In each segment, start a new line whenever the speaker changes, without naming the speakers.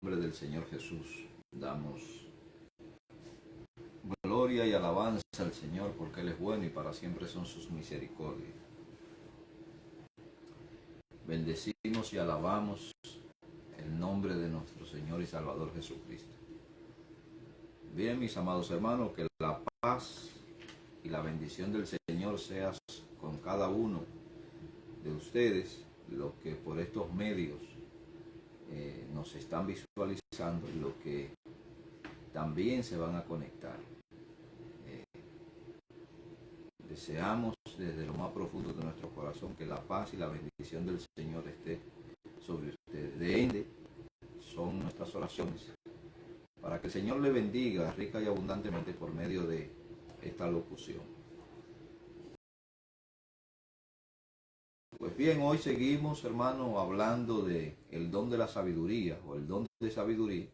nombre del Señor Jesús damos gloria y alabanza al Señor, porque Él es bueno y para siempre son sus misericordias. Bendecimos y alabamos el nombre de nuestro Señor y Salvador Jesucristo. Bien, mis amados hermanos, que la paz y la bendición del Señor sea con cada uno de ustedes, los que por estos medios nos están visualizando y los que también se van a conectar. Deseamos desde lo más profundo de nuestro corazón que la paz y la bendición del Señor esté sobre ustedes. De ende son nuestras oraciones para que el Señor le bendiga rica y abundantemente por medio de esta locución. Pues bien, hoy seguimos, hermano, hablando de el don de la sabiduría o el don de sabiduría.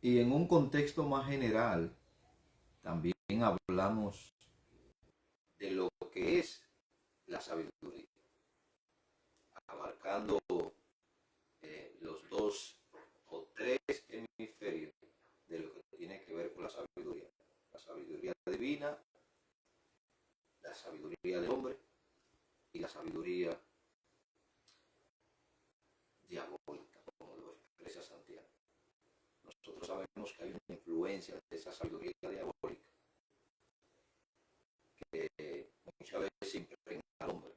Y en un contexto más general, también hablamos de lo que es la sabiduría, abarcando los dos o tres hemisferios de lo que tiene que ver con la sabiduría divina, la sabiduría del hombre y la sabiduría diabólica, como lo expresa Santiago. Nosotros sabemos que hay una influencia de esa sabiduría diabólica que muchas veces impregna al hombre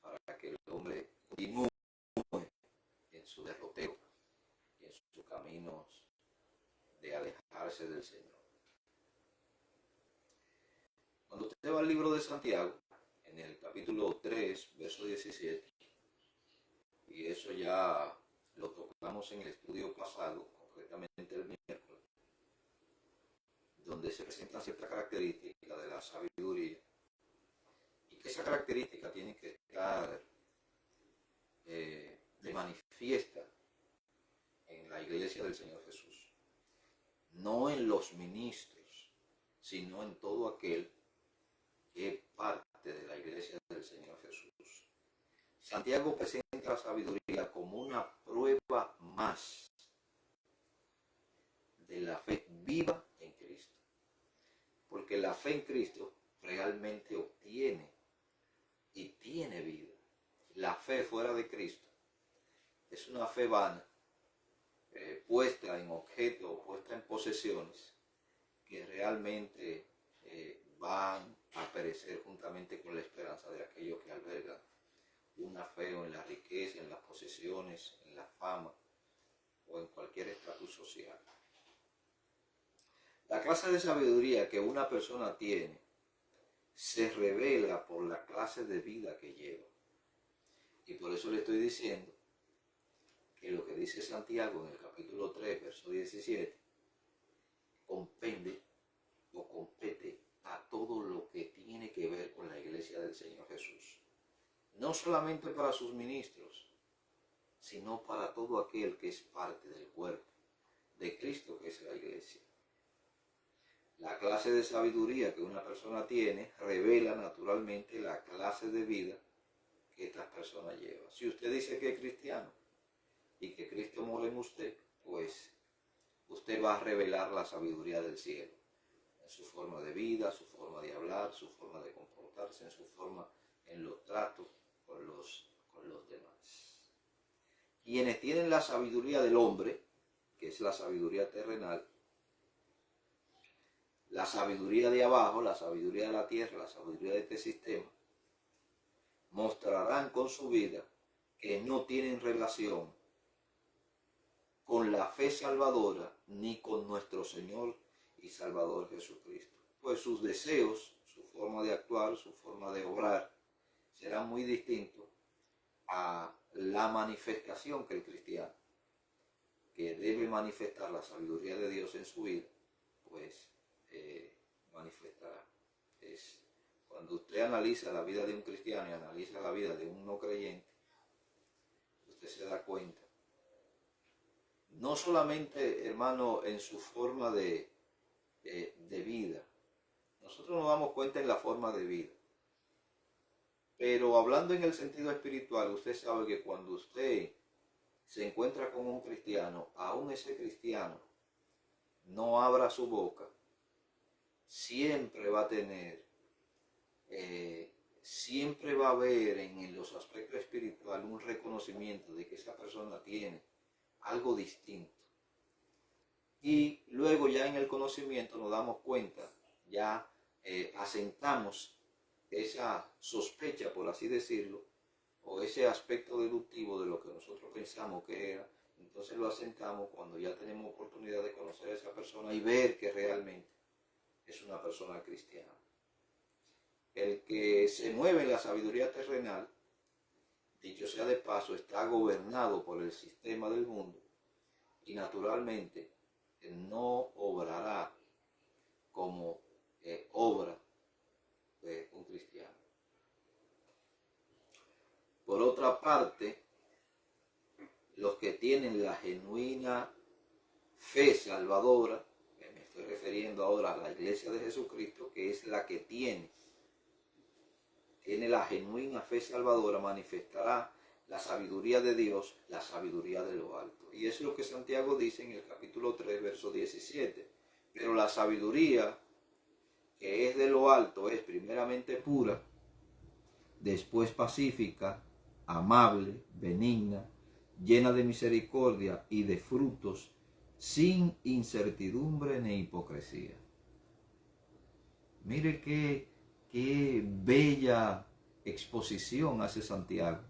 para que el hombre continúe en su derrotero y en sus caminos de alejarse del Señor. Cuando usted va al libro de Santiago, en el capítulo 3, verso 17, y eso ya lo tocamos en el estudio pasado, concretamente el miércoles, donde se presentan ciertas características de la sabiduría, y que esa característica tiene que estar de manifiesta en la iglesia del Señor Jesús, no en los ministros, sino en todo aquel que es parte de la iglesia del Señor Jesús. Santiago presenta la sabiduría como una prueba más de la fe viva en Cristo, porque la fe en Cristo realmente obtiene y tiene vida. La fe fuera de Cristo es una fe vana, puesta en objetos, puesta en posesiones que realmente van a perecer juntamente con la esperanza de aquellos que albergan una fe en la riqueza, en las posesiones, en la fama o en cualquier estatus social. La clase de sabiduría que una persona tiene se revela por la clase de vida que lleva. Y por eso le estoy diciendo que lo que dice Santiago en el capítulo 3, verso 17, compete a todo lo que tiene que ver con la iglesia del Señor Jesús. No solamente para sus ministros, sino para todo aquel que es parte del cuerpo de Cristo, que es la iglesia. La clase de sabiduría que una persona tiene revela naturalmente la clase de vida que esta persona lleva. Si usted dice que es cristiano y que Cristo mora en usted, pues usted va a revelar la sabiduría del cielo en su forma de vida, su forma de hablar, su forma de comportarse, en su forma en los tratos con los demás. Quienes tienen la sabiduría del hombre, que es la sabiduría terrenal, la sabiduría de abajo, la sabiduría de la tierra, la sabiduría de este sistema, mostrarán con su vida que no tienen relación con la fe salvadora ni con nuestro Señor y Salvador Jesucristo. Pues sus deseos, su forma de actuar, su forma de obrar, serán muy distintos a la manifestación que el cristiano, que debe manifestar la sabiduría de Dios en su vida, pues manifestará. Es cuando usted analiza la vida de un cristiano y analiza la vida de un no creyente, usted se da cuenta, no solamente, hermano, en su forma de vida. Nosotros nos damos cuenta en la forma de vida. Pero hablando en el sentido espiritual, usted sabe que cuando usted se encuentra con un cristiano, aún ese cristiano no abra su boca, siempre va a tener, siempre va a haber en los aspectos espirituales un reconocimiento de que esa persona tiene algo distinto. Y luego ya en el conocimiento nos damos cuenta, ya asentamos esa sospecha, por así decirlo, o ese aspecto deductivo de lo que nosotros pensamos que era. Entonces lo asentamos cuando ya tenemos oportunidad de conocer a esa persona y ver que realmente es una persona cristiana. El que se mueve en la sabiduría terrenal, dicho sea de paso, está gobernado por el sistema del mundo y naturalmente no obrará como obra un cristiano. Por otra parte, los que tienen la genuina fe salvadora, me estoy refiriendo ahora a la Iglesia de Jesucristo, que es la que tiene la genuina fe salvadora, manifestará la sabiduría de Dios, la sabiduría de lo alto. Y es lo que Santiago dice en el capítulo 3, verso 17. Pero la sabiduría que es de lo alto es primeramente pura, después pacífica, amable, benigna, llena de misericordia y de frutos, sin incertidumbre ni hipocresía. Mire qué bella exposición hace Santiago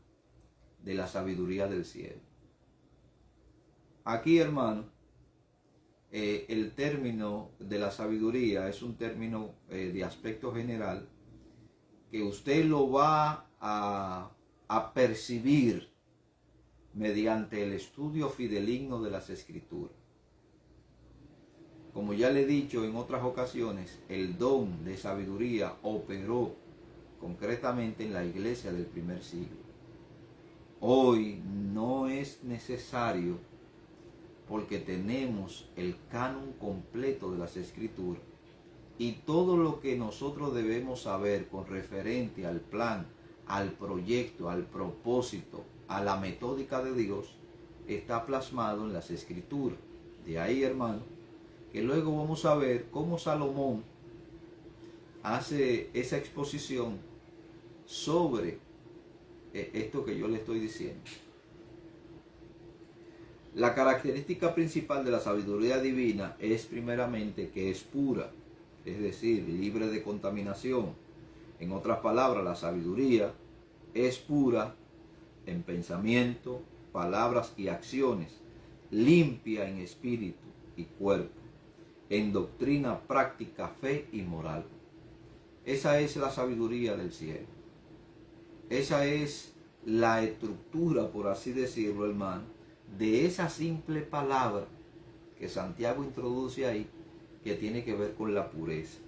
de la sabiduría del cielo. Aquí, hermano, el término de la sabiduría es un término de aspecto general que usted lo va a percibir mediante el estudio fideligno de las Escrituras. Como ya le he dicho en otras ocasiones, el don de sabiduría operó concretamente en la iglesia del primer siglo. Hoy no es necesario porque tenemos el canon completo de las Escrituras y todo lo que nosotros debemos saber con referente al plan, al proyecto, al propósito, a la metódica de Dios, está plasmado en las Escrituras. De ahí, hermano, que luego vamos a ver cómo Salomón hace esa exposición sobre esto que yo le estoy diciendo. La característica principal de la sabiduría divina es primeramente que es pura, es decir, libre de contaminación. En otras palabras, la sabiduría es pura en pensamiento, palabras y acciones, limpia en espíritu y cuerpo, en doctrina, práctica, fe y moral. Esa es la sabiduría del cielo. Esa es la estructura, por así decirlo, hermano, de esa simple palabra que Santiago introduce ahí, que tiene que ver con la pureza.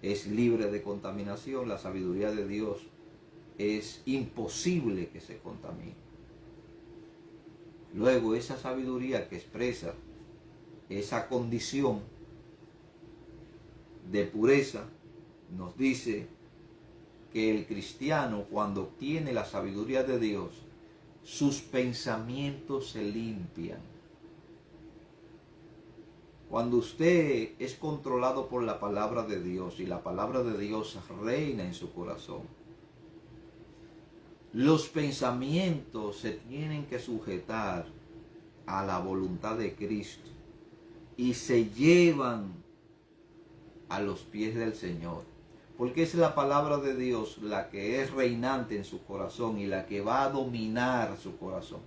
Es libre de contaminación, la sabiduría de Dios es imposible que se contamine. Luego, esa sabiduría que expresa esa condición de pureza nos dice que el cristiano, cuando obtiene la sabiduría de Dios, sus pensamientos se limpian. Cuando usted es controlado por la palabra de Dios y la palabra de Dios reina en su corazón, los pensamientos se tienen que sujetar a la voluntad de Cristo y se llevan a los pies del Señor, porque es la palabra de Dios la que es reinante en su corazón y la que va a dominar su corazón.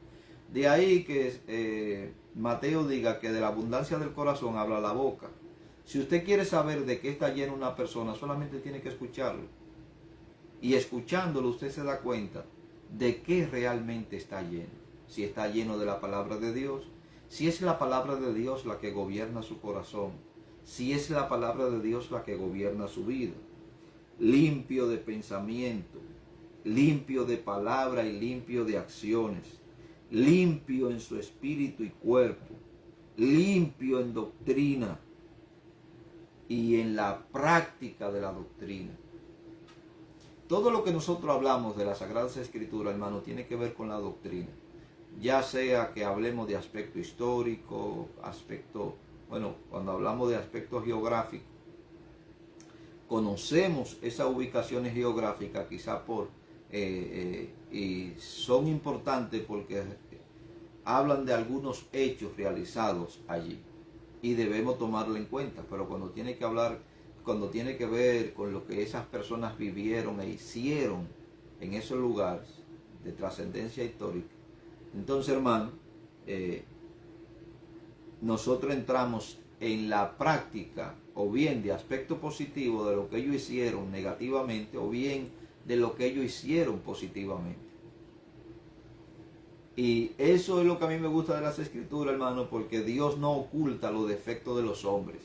De ahí que Mateo diga que de la abundancia del corazón habla la boca. Si usted quiere saber de qué está llena una persona, solamente tiene que escucharlo. Y escuchándolo usted se da cuenta de qué realmente está lleno. Si está lleno de la palabra de Dios, si es la palabra de Dios la que gobierna su corazón, si es la palabra de Dios la que gobierna su vida. Limpio de pensamiento, limpio de palabra y limpio de acciones, limpio en su espíritu y cuerpo, limpio en doctrina y en la práctica de la doctrina. Todo lo que nosotros hablamos de las Sagradas Escrituras, hermano, tiene que ver con la doctrina. ya sea que hablemos de aspecto histórico, cuando hablamos de aspecto geográfico, conocemos esas ubicaciones geográficas quizá y son importantes porque hablan de algunos hechos realizados allí y debemos tomarlo en cuenta. Pero cuando tiene que ver con lo que esas personas vivieron e hicieron en esos lugares de trascendencia histórica, entonces, hermano, nosotros entramos en la práctica o bien de aspecto positivo de lo que ellos hicieron negativamente o bien de lo que ellos hicieron positivamente. Y eso es lo que a mí me gusta de las escrituras, hermano, porque Dios no oculta los defectos de los hombres.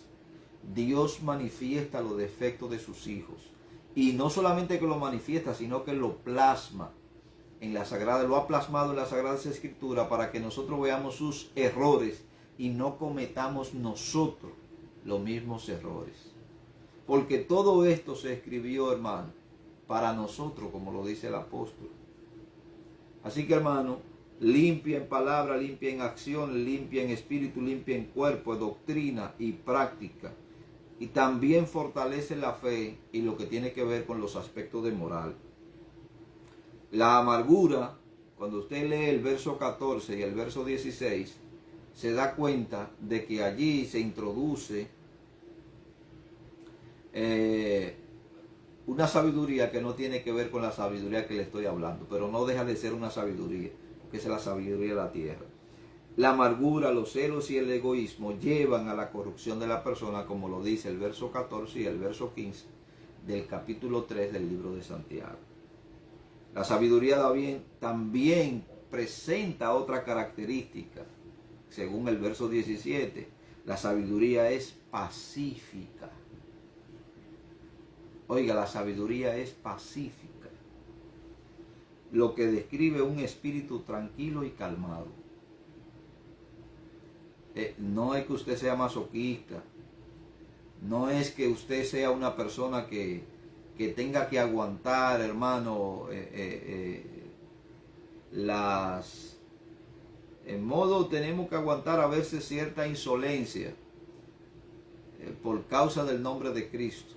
Dios manifiesta los defectos de sus hijos. Y no solamente que lo manifiesta, sino que lo plasma en la Sagrada, lo ha plasmado en las Sagradas Escrituras para que nosotros veamos sus errores y no cometamos nosotros los mismos errores. Porque todo esto se escribió, hermano, para nosotros, como lo dice el apóstol. Así que, hermano, limpia en palabra, limpia en acción, limpia en espíritu, limpia en cuerpo, doctrina y práctica. Y también fortalece la fe y lo que tiene que ver con los aspectos de moral. La amargura, cuando usted lee el verso 14 y el verso 16, se da cuenta de que allí se introduce una sabiduría que no tiene que ver con la sabiduría que le estoy hablando, pero no deja de ser una sabiduría, que es la sabiduría de la tierra. La amargura, los celos y el egoísmo llevan a la corrupción de la persona, como lo dice el verso 14 y el verso 15 del capítulo 3 del libro de Santiago. La sabiduría también presenta otra característica. Según el verso 17, la sabiduría es pacífica. Oiga, la sabiduría es pacífica, lo que describe un espíritu tranquilo y calmado. No es que usted sea masoquista, no es que usted sea una persona que tenga que aguantar, hermano, en modo tenemos que aguantar a veces cierta insolencia por causa del nombre de Cristo.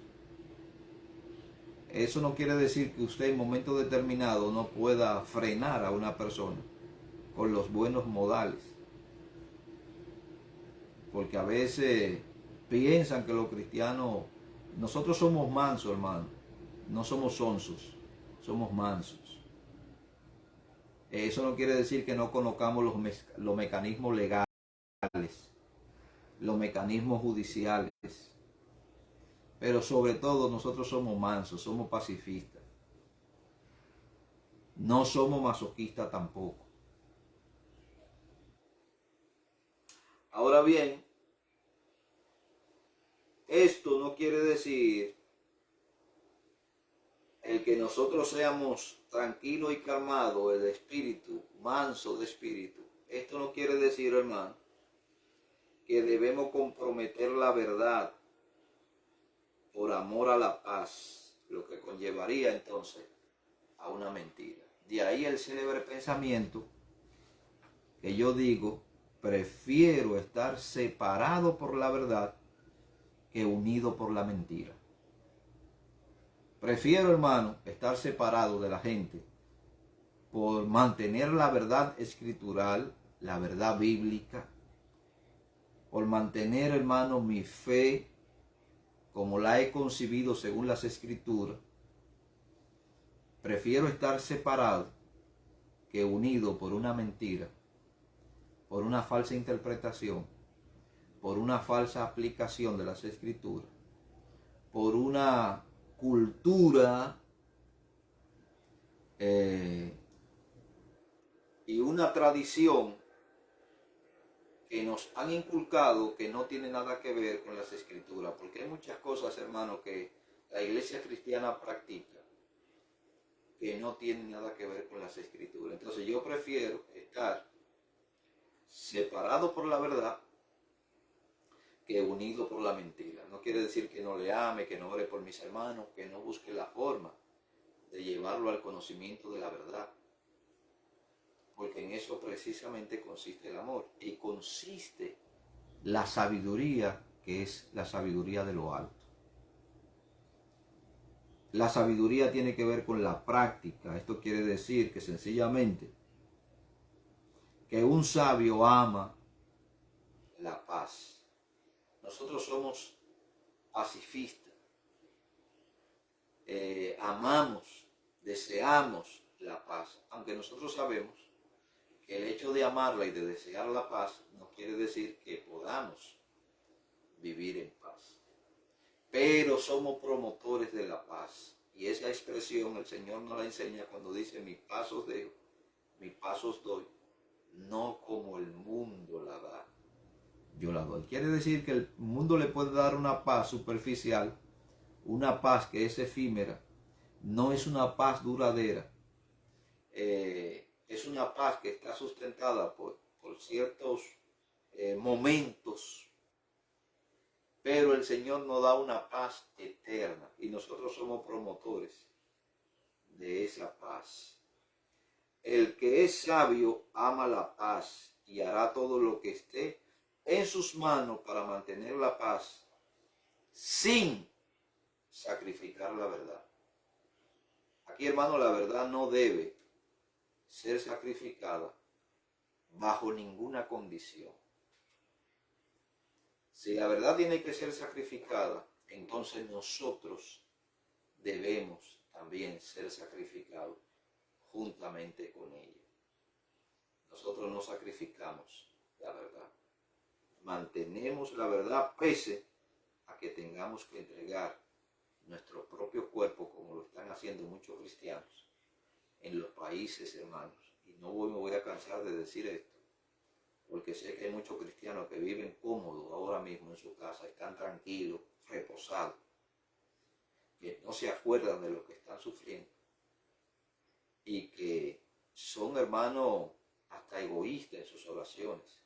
Eso no quiere decir que usted en momento determinado no pueda frenar a una persona con los buenos modales. Porque a veces piensan que los cristianos, nosotros somos mansos, hermano. No somos sonsos, somos mansos. Eso no quiere decir que no conozcamos los mecanismos legales, los mecanismos judiciales. Pero sobre todo nosotros somos mansos, somos pacifistas. No somos masoquistas tampoco. Ahora bien, esto no quiere decir el que nosotros seamos tranquilos y calmados, el espíritu, manso de espíritu. Esto no quiere decir, hermano, que debemos comprometer la verdad por amor a la paz, lo que conllevaría entonces a una mentira. De ahí el célebre pensamiento que yo digo, prefiero estar separado por la verdad que unido por la mentira. Prefiero, hermano, estar separado de la gente por mantener la verdad escritural, la verdad bíblica, por mantener, hermano, mi fe como la he concebido según las escrituras. Prefiero estar separado que unido por una mentira, por una falsa interpretación, por una falsa aplicación de las escrituras, por una cultura y una tradición que nos han inculcado que no tiene nada que ver con las escrituras, porque hay muchas cosas, hermano, que la iglesia cristiana practica que no tienen nada que ver con las escrituras. Entonces yo prefiero estar separado por la verdad que unido por la mentira. No quiere decir que no le ame, que no ore por mis hermanos, que no busque la forma de llevarlo al conocimiento de la verdad. porque en eso precisamente consiste el amor y consiste la sabiduría, que es la sabiduría de lo alto. La sabiduría tiene que ver con la práctica. Esto quiere decir que sencillamente que un sabio ama la paz. Nosotros somos pacifistas. Amamos, deseamos la paz, aunque nosotros sabemos que el hecho de amarla y de desear la paz no quiere decir que podamos vivir en paz. Pero somos promotores de la paz. Y esa expresión el Señor nos la enseña cuando dice: mis pasos dejo, mis pasos doy, no como el mundo la da, yo la doy. Quiere decir que el mundo le puede dar una paz superficial, una paz que es efímera, no es una paz duradera. Es una paz que está sustentada por ciertos momentos, pero el Señor nos da una paz eterna y nosotros somos promotores de esa paz. El que es sabio ama la paz y hará todo lo que esté en sus manos para mantener la paz sin sacrificar la verdad. Aquí, hermano, la verdad no debe ser sacrificada bajo ninguna condición. Si la verdad tiene que ser sacrificada, entonces nosotros debemos también ser sacrificados juntamente con ella. Nosotros no sacrificamos la verdad. Mantenemos la verdad pese a que tengamos que entregar nuestro propio cuerpo, como lo están haciendo muchos cristianos en los países, hermanos. Y no me voy a cansar de decir esto, porque sé que hay muchos cristianos que viven cómodos ahora mismo en su casa, están tranquilos, reposados, que no se acuerdan de lo que están sufriendo y que son, hermanos, hasta egoístas en sus oraciones,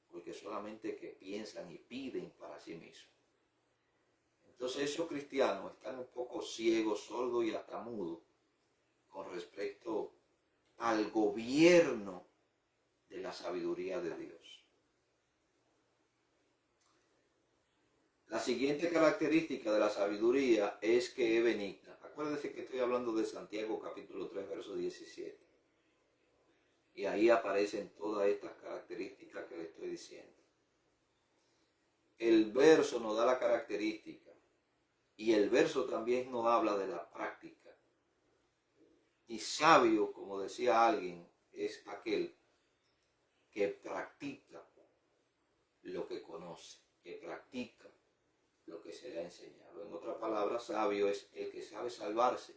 porque solamente que piensan y piden para sí mismos. Entonces esos cristianos están un poco ciegos, sordos y hasta mudos con respecto al gobierno de la sabiduría de Dios. La siguiente característica de la sabiduría es que es benigna. Acuérdense que estoy hablando de Santiago capítulo 3, verso 17. Y ahí aparecen todas estas características que le estoy diciendo. El verso nos da la característica y el verso también nos habla de la práctica. Y sabio, como decía alguien, es aquel que practica lo que conoce, que practica lo que se le ha enseñado. En otras palabras, sabio es el que sabe salvarse.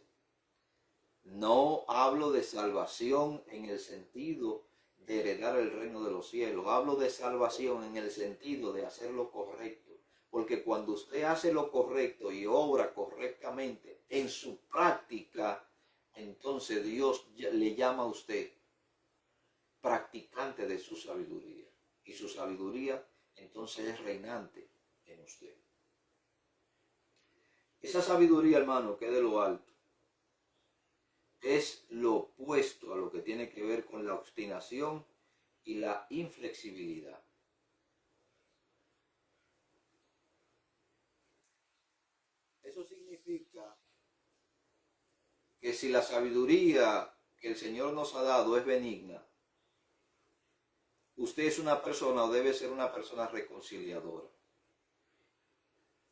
No hablo de salvación en el sentido de heredar el reino de los cielos. Hablo de salvación en el sentido de hacer lo correcto. Porque cuando usted hace lo correcto y obra correctamente en su práctica, entonces Dios le llama a usted practicante de su sabiduría. Y su sabiduría entonces es reinante en usted. Esa sabiduría, hermano, que es de lo alto, es lo opuesto a lo que tiene que ver con la obstinación y la inflexibilidad. Eso significa que si la sabiduría que el Señor nos ha dado es benigna, usted es una persona o debe ser una persona reconciliadora.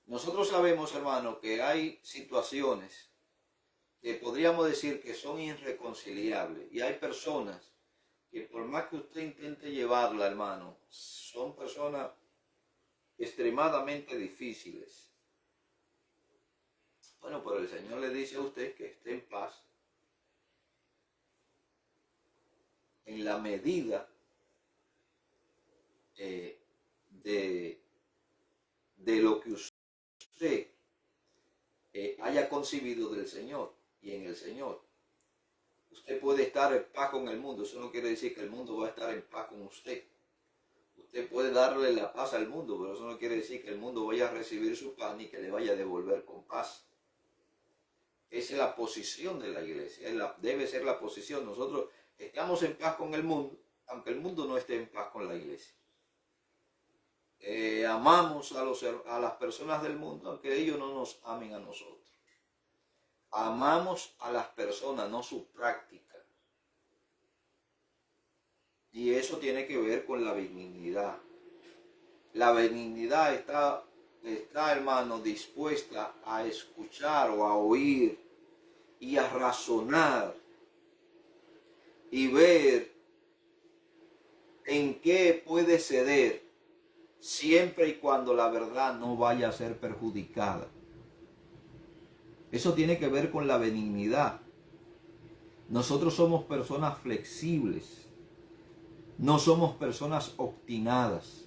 Nosotros sabemos, hermano, que hay situaciones que podríamos decir que son irreconciliables. Y hay personas que por más que usted intente llevarla, hermano, son personas extremadamente difíciles. Bueno, pero el Señor le dice a usted que esté en paz en la medida de lo que usted haya concebido del Señor y en el Señor. Usted puede estar en paz con el mundo, eso no quiere decir que el mundo va a estar en paz con usted. Usted puede darle la paz al mundo, pero eso no quiere decir que el mundo vaya a recibir su paz ni que le vaya a devolver con paz. Esa es la posición de la iglesia, debe ser la posición. Nosotros estamos en paz con el mundo, aunque el mundo no esté en paz con la iglesia. Amamos a las personas del mundo, aunque ellos no nos amen a nosotros. Amamos a las personas, no su práctica. Y eso tiene que ver con la benignidad. La benignidad está, hermano, dispuesta a escuchar o a oír y a razonar y ver en qué puede ceder, siempre y cuando la verdad no vaya a ser perjudicada. Eso tiene que ver con la benignidad. Nosotros somos personas flexibles, no somos personas obstinadas.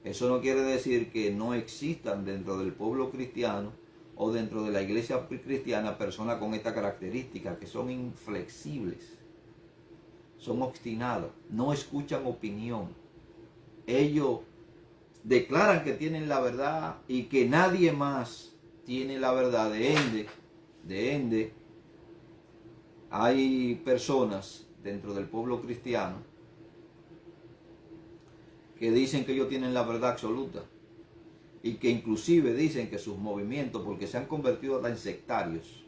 Eso no quiere decir que no existan dentro del pueblo cristiano o dentro de la iglesia cristiana personas con esta característica, que son inflexibles, son obstinadas, no escuchan opinión. Ellos declaran que tienen la verdad y que nadie más tiene la verdad. De ende, hay personas dentro del pueblo cristiano que dicen que ellos tienen la verdad absoluta y que inclusive dicen que sus movimientos, porque se han convertido hasta en sectarios,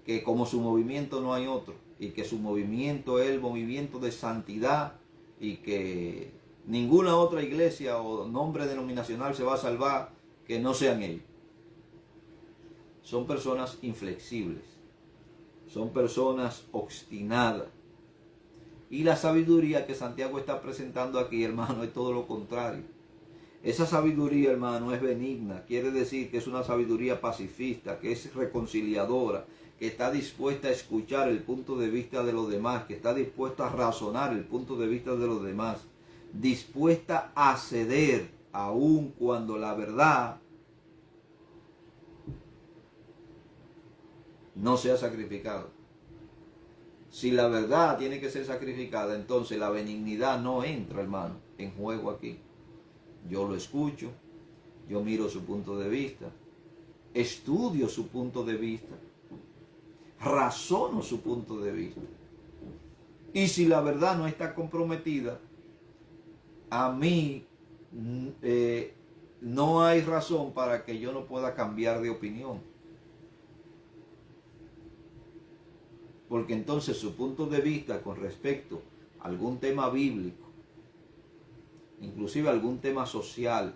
que como su movimiento no hay otro y que su movimiento es el movimiento de santidad y que ninguna otra iglesia o nombre denominacional se va a salvar que no sean ellos. Son personas inflexibles, son personas obstinadas. Y la sabiduría que Santiago está presentando aquí, hermano, es todo lo contrario. Esa sabiduría, hermano, es benigna. Quiere decir que es una sabiduría pacifista, que es reconciliadora, que está dispuesta a escuchar el punto de vista de los demás, que está dispuesta a razonar el punto de vista de los demás, dispuesta a ceder aun cuando la verdad no sea sacrificada. Si la verdad tiene que ser sacrificada, entonces la benignidad no entra, hermano, en juego aquí. Yo lo escucho, yo miro su punto de vista, estudio su punto de vista, razono su punto de vista. Y si la verdad no está comprometida, a mí no hay razón para que yo no pueda cambiar de opinión. Porque entonces su punto de vista con respecto a algún tema bíblico, inclusive algún tema social,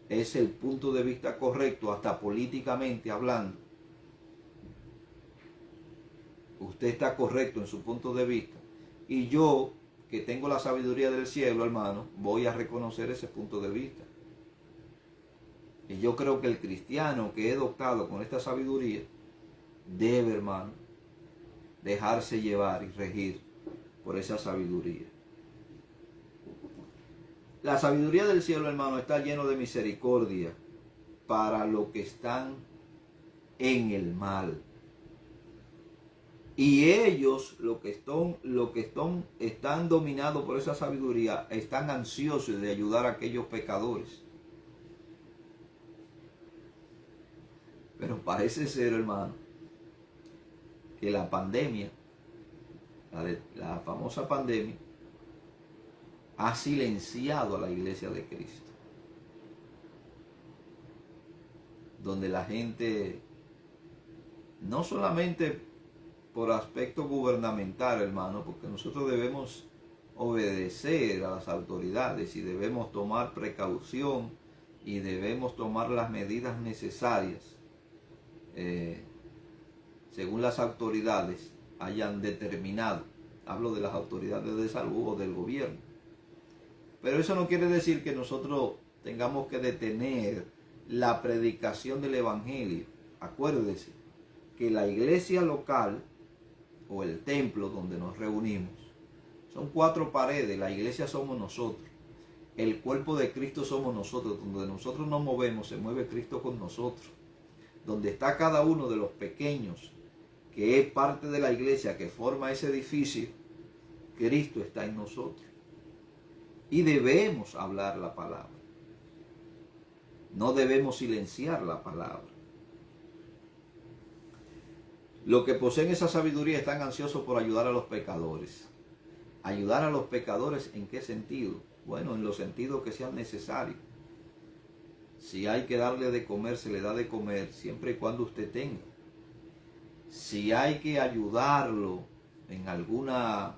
es el punto de vista correcto, hasta políticamente hablando. Usted está correcto en su punto de vista. Y yo, que tengo la sabiduría del cielo, hermano, voy a reconocer ese punto de vista. Y yo creo que el cristiano que he adoptado con esta sabiduría debe, hermano, dejarse llevar y regir por esa sabiduría. La sabiduría del cielo, hermano, está lleno de misericordia para los que están en el mal. Y ellos, los que están dominados por esa sabiduría, están ansiosos de ayudar a aquellos pecadores. Pero parece ser, hermano, que la pandemia, la famosa pandemia, ha silenciado a la iglesia de Cristo. Donde la gente, no solamente por aspecto gubernamental, hermano, porque nosotros debemos obedecer a las autoridades y debemos tomar precaución y debemos tomar las medidas necesarias según las autoridades hayan determinado. Hablo de las autoridades de salud o del gobierno. Pero eso no quiere decir que nosotros tengamos que detener la predicación del evangelio. Acuérdese que la iglesia local o el templo donde nos reunimos son 4 paredes. La iglesia somos nosotros. El cuerpo de Cristo somos nosotros. Donde nosotros nos movemos, se mueve Cristo con nosotros. Donde está cada uno de los pequeños, que es parte de la iglesia, que forma ese edificio, Cristo está en nosotros. Y debemos hablar la palabra. No debemos silenciar la palabra. Los que poseen esa sabiduría están ansiosos por ayudar a los pecadores. ¿Ayudar a los pecadores en qué sentido? Bueno, en los sentidos que sean necesarios. Si hay que darle de comer, se le da de comer, siempre y cuando usted tenga. Si hay que ayudarlo en alguna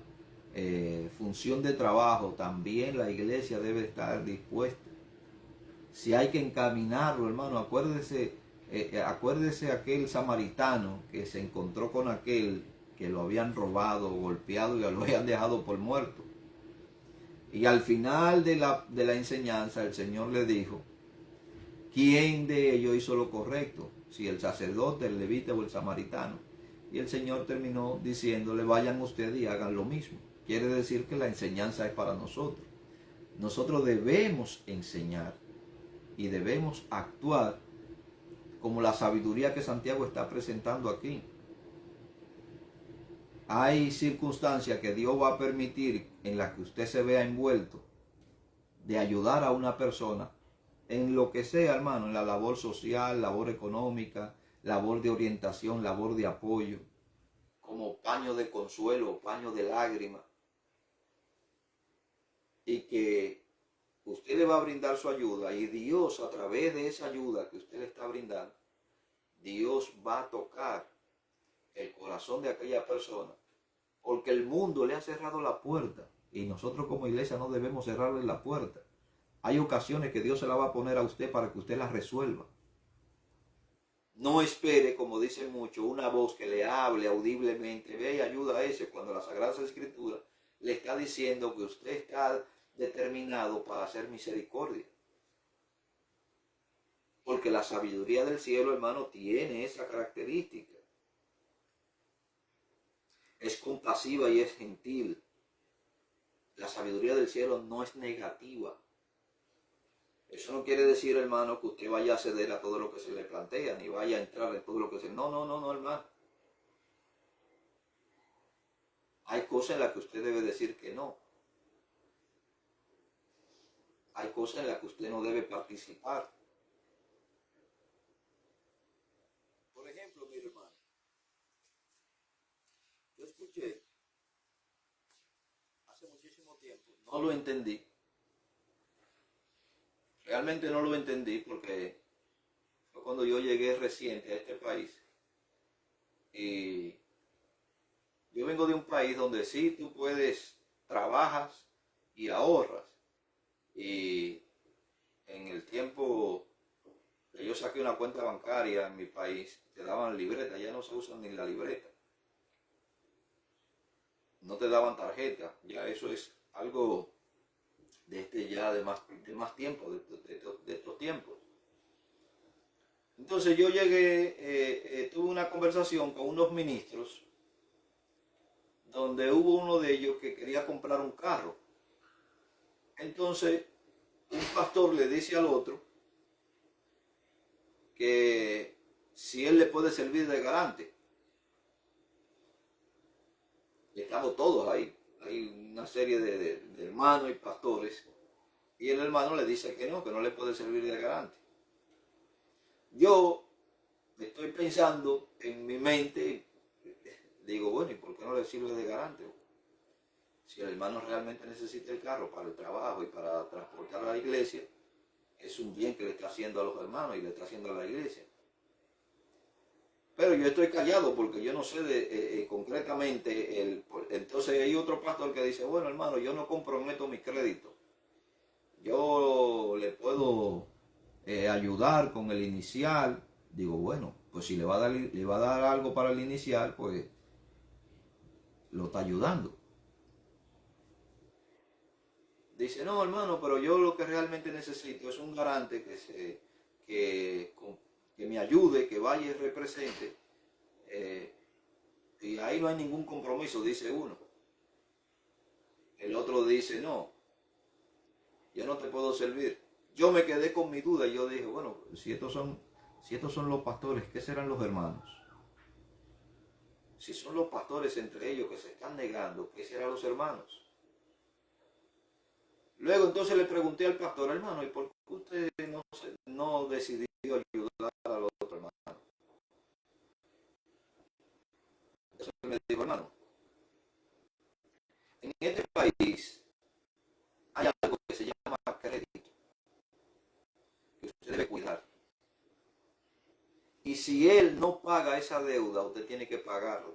función de trabajo, también la iglesia debe estar dispuesta. Si hay que encaminarlo, hermano, acuérdese aquel samaritano que se encontró con aquel que lo habían robado, golpeado y lo habían dejado por muerto. Y al final de la enseñanza el Señor le dijo, ¿quién de ellos hizo lo correcto? Si el sacerdote, el levita o el samaritano. Y el Señor terminó diciéndole, vayan ustedes y hagan lo mismo. Quiere decir que la enseñanza es para nosotros. Nosotros debemos enseñar y debemos actuar como la sabiduría que Santiago está presentando aquí. Hay circunstancias que Dios va a permitir en las que usted se vea envuelto de ayudar a una persona en lo que sea, hermano, en la labor social, labor económica, labor de orientación, labor de apoyo, como paño de consuelo, paño de lágrima, y que usted le va a brindar su ayuda y Dios, a través de esa ayuda que usted le está brindando, Dios va a tocar el corazón de aquella persona, porque el mundo le ha cerrado la puerta y nosotros como iglesia no debemos cerrarle la puerta. Hay ocasiones que Dios se la va a poner a usted para que usted la resuelva. No espere, como dicen muchos, una voz que le hable audiblemente, ve y ayuda a ese, cuando la Sagrada Escritura le está diciendo que usted está determinado para hacer misericordia. Porque la sabiduría del cielo, hermano, tiene esa característica. Es compasiva y es gentil. La sabiduría del cielo no es negativa. Eso no quiere decir, hermano, que usted vaya a ceder a todo lo que se le plantea, ni vaya a entrar en todo lo que se... No, hermano. Hay cosas en las que usted debe decir que no. Hay cosas en las que usted no debe participar. Por ejemplo, mi hermano, yo escuché hace muchísimo tiempo, no lo entendí. Realmente no lo entendí porque fue cuando yo llegué reciente a este país. Y yo vengo de un país donde sí tú puedes, trabajas y ahorras. Y en el tiempo que yo saqué una cuenta bancaria en mi país, te daban libreta, ya no se usa ni la libreta. No te daban tarjeta, ya eso es algo de más tiempo, de estos tiempos. Entonces yo llegué, tuve una conversación con unos ministros donde hubo uno de ellos que quería comprar un carro. Entonces un pastor le dice al otro que si él le puede servir de garante. Y estamos todos ahí. Hay una serie de hermanos y pastores. Y el hermano le dice que no le puede servir de garante. Yo estoy pensando en mi mente, digo, bueno, ¿y por qué no le sirve de garante? Si el hermano realmente necesita el carro para el trabajo y para transportar a la iglesia, es un bien que le está haciendo a los hermanos y le está haciendo a la iglesia. Pero yo estoy callado porque yo no sé concretamente. Entonces hay otro pastor que dice, bueno, hermano, yo no comprometo mi crédito. Yo le puedo ayudar con el inicial. Digo, bueno, pues si le va a dar algo para el inicial, pues lo está ayudando. Dice, no, hermano, pero yo lo que realmente necesito es un garante que me ayude, que vaya y represente. Y ahí no hay ningún compromiso, dice uno. El otro dice, no, yo no te puedo servir. Yo me quedé con mi duda y yo dije, bueno, si estos son los pastores, ¿qué serán los hermanos? Si son los pastores entre ellos que se están negando, ¿qué serán los hermanos? Luego entonces le pregunté al pastor, hermano, ¿y por qué usted no decidió ayudar al otro hermano? Eso me dijo, hermano. En este país hay algo que se llama crédito, que usted debe cuidar. Y si él no paga esa deuda, usted tiene que pagarla.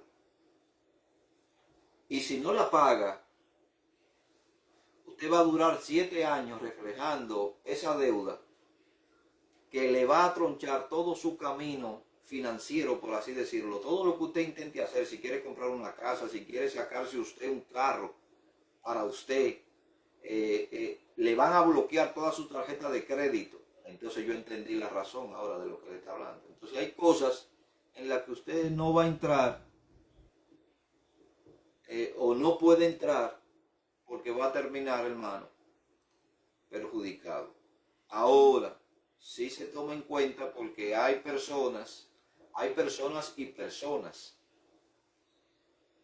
Y si no la paga, usted va a durar 7 años reflejando esa deuda que le va a tronchar todo su camino financiero, por así decirlo. Todo lo que usted intente hacer, si quiere comprar una casa, si quiere sacarse usted un carro para usted, le van a bloquear toda su tarjeta de crédito. Entonces yo entendí la razón ahora de lo que le está hablando. Entonces hay cosas en las que usted no va a entrar o no puede entrar porque va a terminar, hermano, perjudicado. Ahora, sí se toma en cuenta porque hay personas y personas.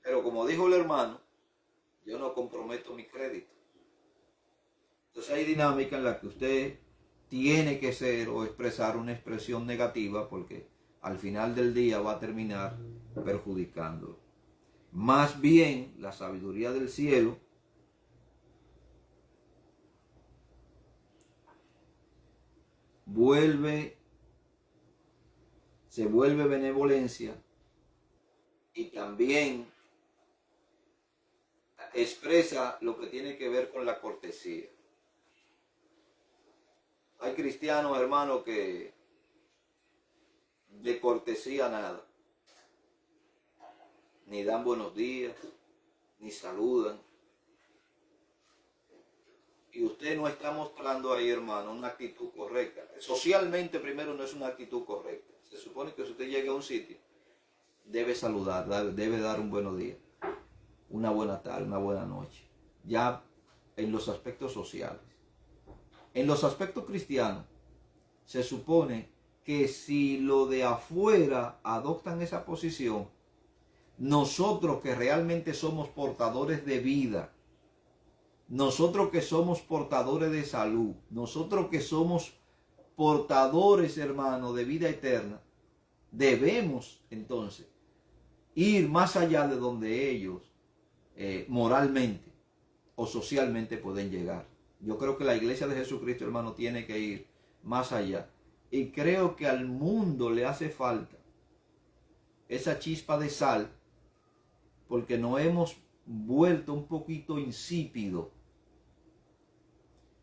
Pero como dijo el hermano, yo no comprometo mi crédito. Entonces hay dinámica en la que usted tiene que ser o expresar una expresión negativa porque al final del día va a terminar perjudicándolo. Más bien, la sabiduría del cielo se vuelve benevolencia y también expresa lo que tiene que ver con la cortesía. Hay cristianos, hermanos, que de cortesía nada. Ni dan buenos días, ni saludan. Y usted no está mostrando ahí, hermano, una actitud correcta. Socialmente, primero, no es una actitud correcta. Se supone que si usted llega a un sitio, debe saludar, debe dar un buenos días, una buena tarde, una buena noche. Ya en los aspectos sociales. En los aspectos cristianos, se supone que si lo de afuera adoptan esa posición, nosotros que realmente somos portadores de vida, nosotros que somos portadores de salud, nosotros que somos portadores, hermano, de vida eterna, debemos entonces ir más allá de donde ellos moralmente o socialmente pueden llegar. Yo creo que la iglesia de Jesucristo, hermano, tiene que ir más allá. Y creo que al mundo le hace falta esa chispa de sal, porque nos hemos vuelto un poquito insípido.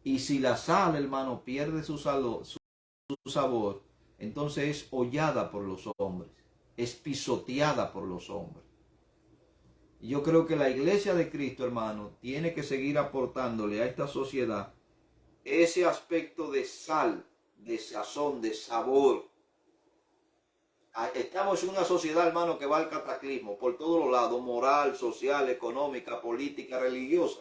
Y si la sal, hermano, pierde su sabor, entonces es hollada por los hombres, es pisoteada por los hombres. Y yo creo que la iglesia de Cristo, hermano, tiene que seguir aportándole a esta sociedad ese aspecto de sal, de sazón, de sabor. Estamos en una sociedad, hermano, que va al cataclismo por todos los lados, moral, social, económica, política, religiosa.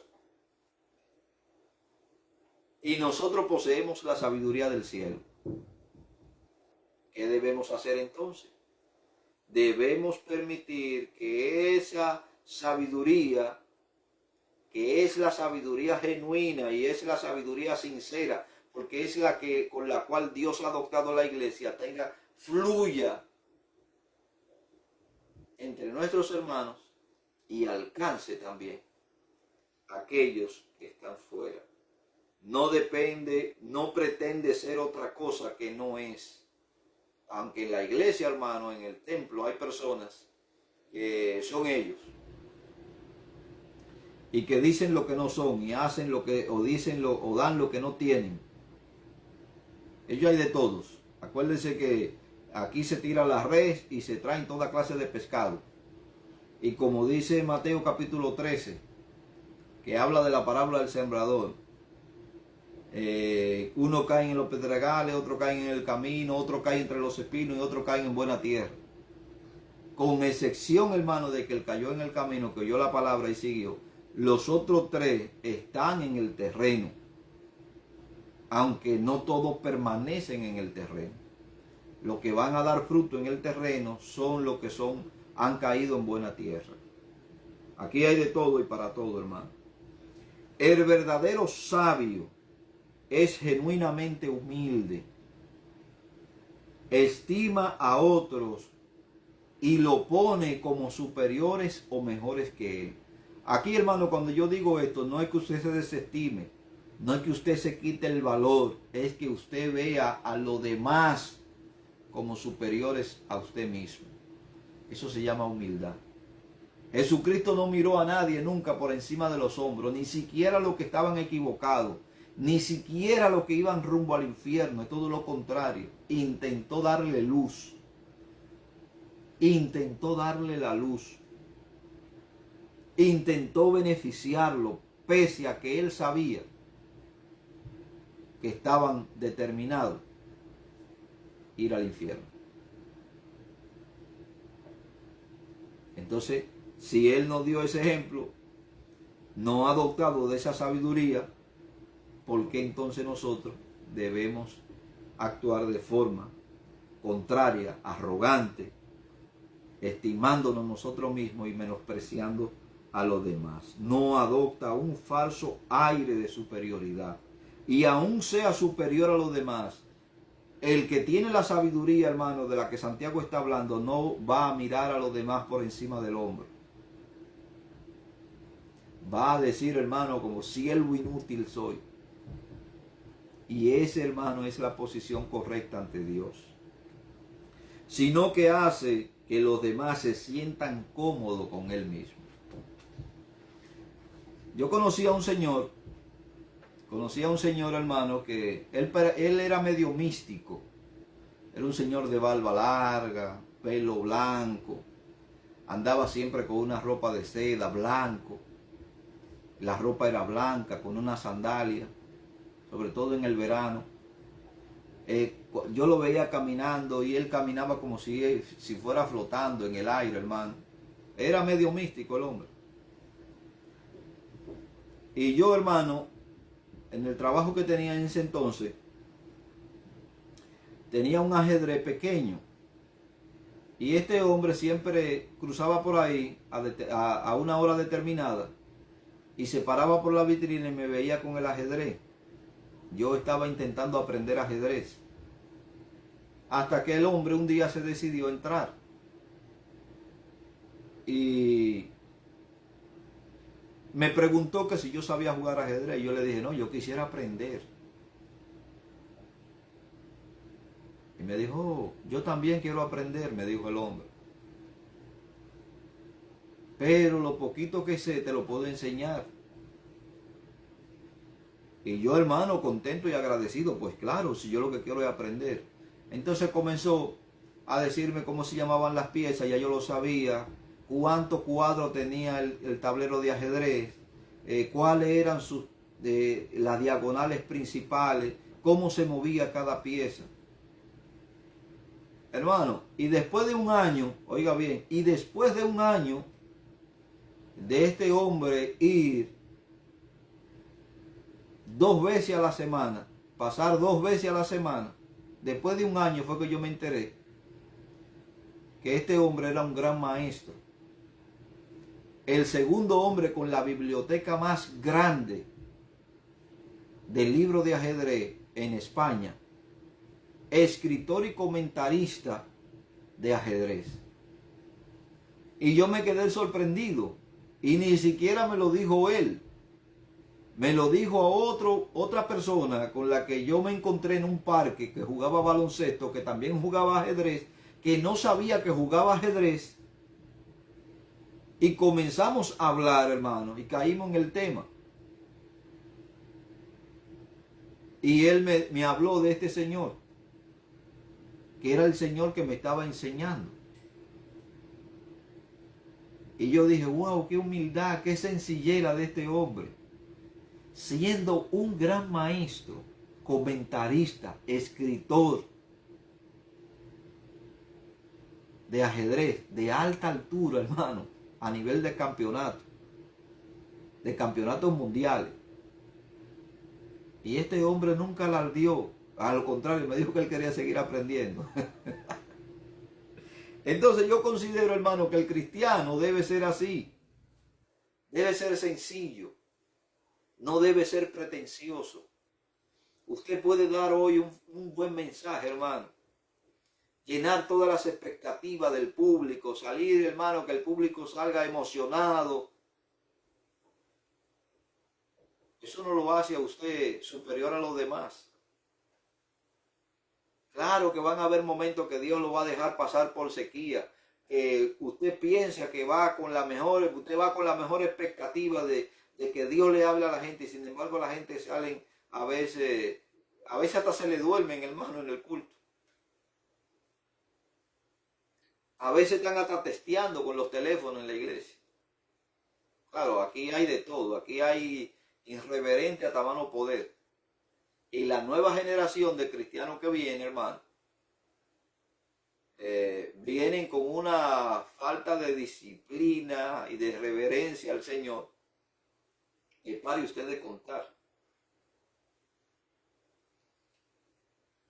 Y nosotros poseemos la sabiduría del cielo. ¿Qué debemos hacer entonces? Debemos permitir que esa sabiduría, que es la sabiduría genuina y es la sabiduría sincera, porque es la que con la cual Dios ha adoptado la iglesia, fluya entre nuestros hermanos y alcance también a aquellos que están fuera. No pretende ser otra cosa que no es. Aunque en la iglesia, hermano, en el templo hay personas que son ellos y que dicen lo que no son y hacen lo que, o dan lo que no tienen. Ellos hay de todos. Acuérdense que aquí se tira la red y se traen toda clase de pescado. Y como dice Mateo capítulo 13, que habla de la parábola del sembrador, uno cae en los pedregales, otro cae en el camino, otro cae entre los espinos y otro cae en buena tierra. Con excepción, hermano, de que él cayó en el camino, que oyó la palabra y siguió, los otros 3 están en el terreno, aunque no todos permanecen en el terreno. Los que van a dar fruto en el terreno son los que han caído en buena tierra. Aquí hay de todo y para todo, hermano. El verdadero sabio es genuinamente humilde, estima a otros y lo pone como superiores o mejores que él. Aquí, hermano, cuando yo digo esto, no es que usted se desestime, no es que usted se quite el valor, es que usted vea a los demás como superiores a usted mismo. Eso se llama humildad. Jesucristo no miró a nadie nunca por encima de los hombros, ni siquiera los que estaban equivocados, ni siquiera los que iban rumbo al infierno, es todo lo contrario. Intentó darle luz, intentó darle la luz, intentó beneficiarlo, pese a que él sabía que estaban determinados a ir al infierno. Entonces, si él nos dio ese ejemplo, no ha adoptado de esa sabiduría, ¿por qué entonces nosotros debemos actuar de forma contraria, arrogante, estimándonos nosotros mismos y menospreciando a los demás? No adopta un falso aire de superioridad y aún sea superior a los demás. El que tiene la sabiduría, hermano, de la que Santiago está hablando, no va a mirar a los demás por encima del hombro. Va a decir, hermano, como siervo inútil soy. Y ese, hermano, es la posición correcta ante Dios. Sino que hace que los demás se sientan cómodos con él mismo. Yo conocí a un señor, hermano, que él era medio místico. Era un señor de barba larga, pelo blanco. Andaba siempre con una ropa de seda, blanco. La ropa era blanca, con una sandalia, sobre todo en el verano. Yo lo veía caminando y él caminaba como si fuera flotando en el aire, hermano. Era medio místico el hombre. Y yo, hermano, en el trabajo que tenía en ese entonces, tenía un ajedrez pequeño. Y este hombre siempre cruzaba por ahí a una hora determinada y se paraba por la vitrina y me veía con el ajedrez. Yo estaba intentando aprender ajedrez. Hasta que el hombre un día se decidió a entrar. Y me preguntó que si yo sabía jugar ajedrez. Yo le dije, no, yo quisiera aprender. Y me dijo, oh, yo también quiero aprender, me dijo el hombre. Pero lo poquito que sé te lo puedo enseñar. Y yo, hermano, contento y agradecido, pues claro, si yo lo que quiero es aprender. Entonces comenzó a decirme cómo se llamaban las piezas, ya yo lo sabía, cuántos cuadros tenía el tablero de ajedrez, cuáles eran las diagonales principales, cómo se movía cada pieza. Hermano, y después de un año, oiga bien, y después de un año de este hombre ir 2 veces a la semana, pasar 2 veces a la semana, después de un año fue que yo me enteré que este hombre era un gran maestro. El segundo hombre con la biblioteca más grande del libro de ajedrez en España. Escritor y comentarista de ajedrez. Y yo me quedé sorprendido. Y ni siquiera me lo dijo él. Me lo dijo a otra persona con la que yo me encontré en un parque que jugaba baloncesto, que también jugaba ajedrez, que no sabía que jugaba ajedrez. Y comenzamos a hablar, hermano, y caímos en el tema. Y él me habló de este señor, que era el señor que me estaba enseñando. Y yo dije, wow, qué humildad, qué sencillez de este hombre. Siendo un gran maestro, comentarista, escritor de ajedrez, de alta altura, hermano, a nivel de campeonatos mundiales. Y este hombre nunca alardeó, al contrario, me dijo que él quería seguir aprendiendo. Entonces yo considero, hermano, que el cristiano debe ser así. Debe ser sencillo. No debe ser pretencioso. Usted puede dar hoy un buen mensaje, hermano. llenar todas las expectativas del público, salir, hermano, que el público salga emocionado. Eso no lo hace a usted superior a los demás. Claro que van a haber momentos que Dios lo va a dejar pasar por sequía. Usted piensa que va con la mejor, usted va con la mejor expectativa de que Dios le hable a la gente, y sin embargo la gente salen a veces hasta se le duermen, hermano, en el culto. A veces están hasta testeando con los teléfonos en la iglesia. Claro, aquí hay de todo, aquí hay irreverente hasta mano poder. Y la nueva generación de cristianos que viene, hermano, vienen con una falta de disciplina y de reverencia al Señor, que pare usted de contar.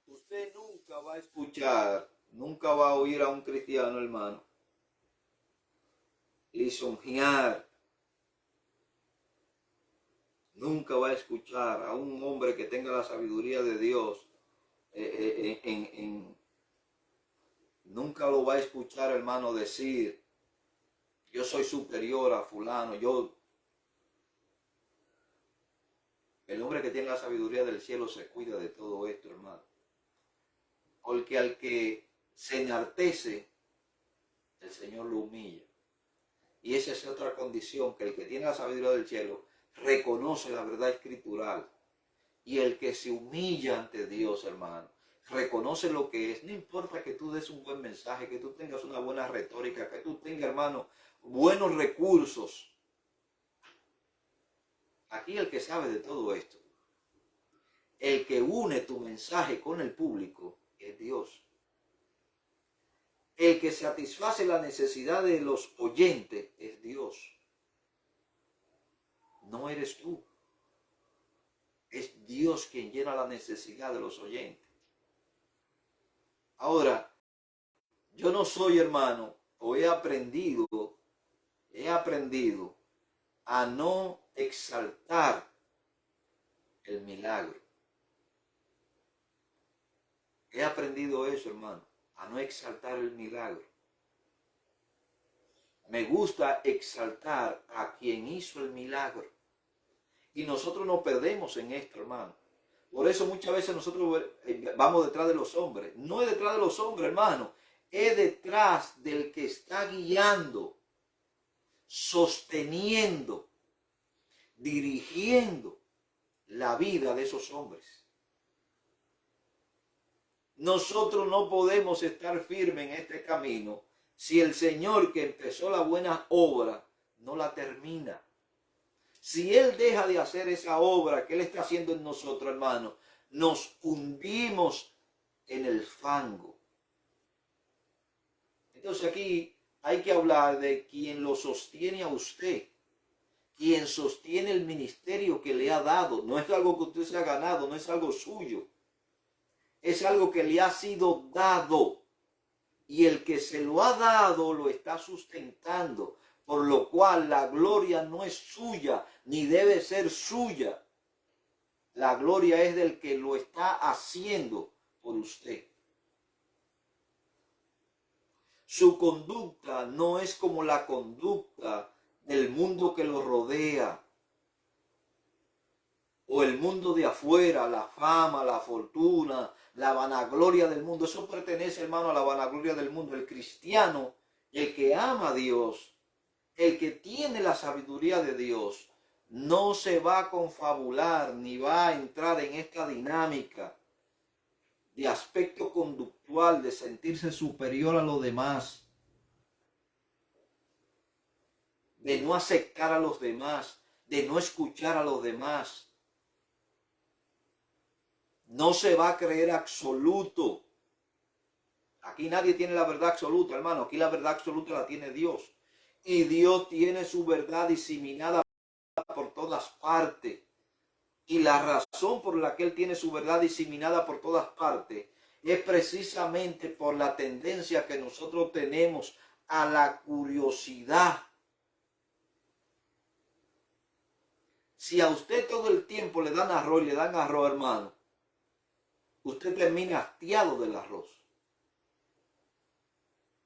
Usted nunca va a escuchar, nunca va a oír a un cristiano, hermano, lisonjear. Nunca va a escuchar a un hombre que tenga la sabiduría de Dios. Nunca lo va a escuchar, hermano, decir, yo soy superior a fulano. El hombre que tiene la sabiduría del cielo se cuida de todo esto, hermano. Porque al que se enaltece, el Señor lo humilla. Y esa es otra condición, que el que tiene la sabiduría del cielo reconoce la verdad escritural. Y el que se humilla ante Dios, hermano, reconoce lo que es. No importa que tú des un buen mensaje, que tú tengas una buena retórica, que tú tengas, hermano, buenos recursos. Aquí el que sabe de todo esto, el que une tu mensaje con el público, es Dios. El que satisface la necesidad de los oyentes es Dios. No eres tú. Es Dios quien llena la necesidad de los oyentes. Ahora, yo no soy, hermano, o he aprendido a no exaltar el milagro. He aprendido eso, hermano, a no exaltar el milagro. Me gusta exaltar a quien hizo el milagro. Y nosotros nos perdemos en esto, hermano. Por eso muchas veces nosotros vamos detrás de los hombres. No es detrás de los hombres, hermano. Es detrás del que está guiando, sosteniendo, dirigiendo la vida de esos hombres. Nosotros no podemos estar firmes en este camino si el Señor que empezó la buena obra no la termina. Si Él deja de hacer esa obra que Él está haciendo en nosotros, hermano, nos hundimos en el fango. Entonces aquí hay que hablar de quien lo sostiene a usted, quien sostiene el ministerio que le ha dado. No es algo que usted se ha ganado, no es algo suyo. Es algo que le ha sido dado. Y el que se lo ha dado lo está sustentando. Por lo cual la gloria no es suya, ni debe ser suya. La gloria es del que lo está haciendo por usted. Su conducta no es como la conducta del mundo que lo rodea, o el mundo de afuera, la fama, la fortuna, la vanagloria del mundo. Eso pertenece, hermano, a la vanagloria del mundo. El cristiano, el que ama a Dios, el que tiene la sabiduría de Dios, no se va a confabular ni va a entrar en esta dinámica de aspecto conductual, de sentirse superior a los demás, de no aceptar a los demás, de no escuchar a los demás. No se va a creer absoluto. Aquí nadie tiene la verdad absoluta, hermano. Aquí la verdad absoluta la tiene Dios. Y Dios tiene su verdad diseminada por todas partes. Y la razón por la que Él tiene su verdad diseminada por todas partes es precisamente por la tendencia que nosotros tenemos a la curiosidad. Si a usted todo el tiempo le dan arroz, hermano, usted termina hastiado del arroz.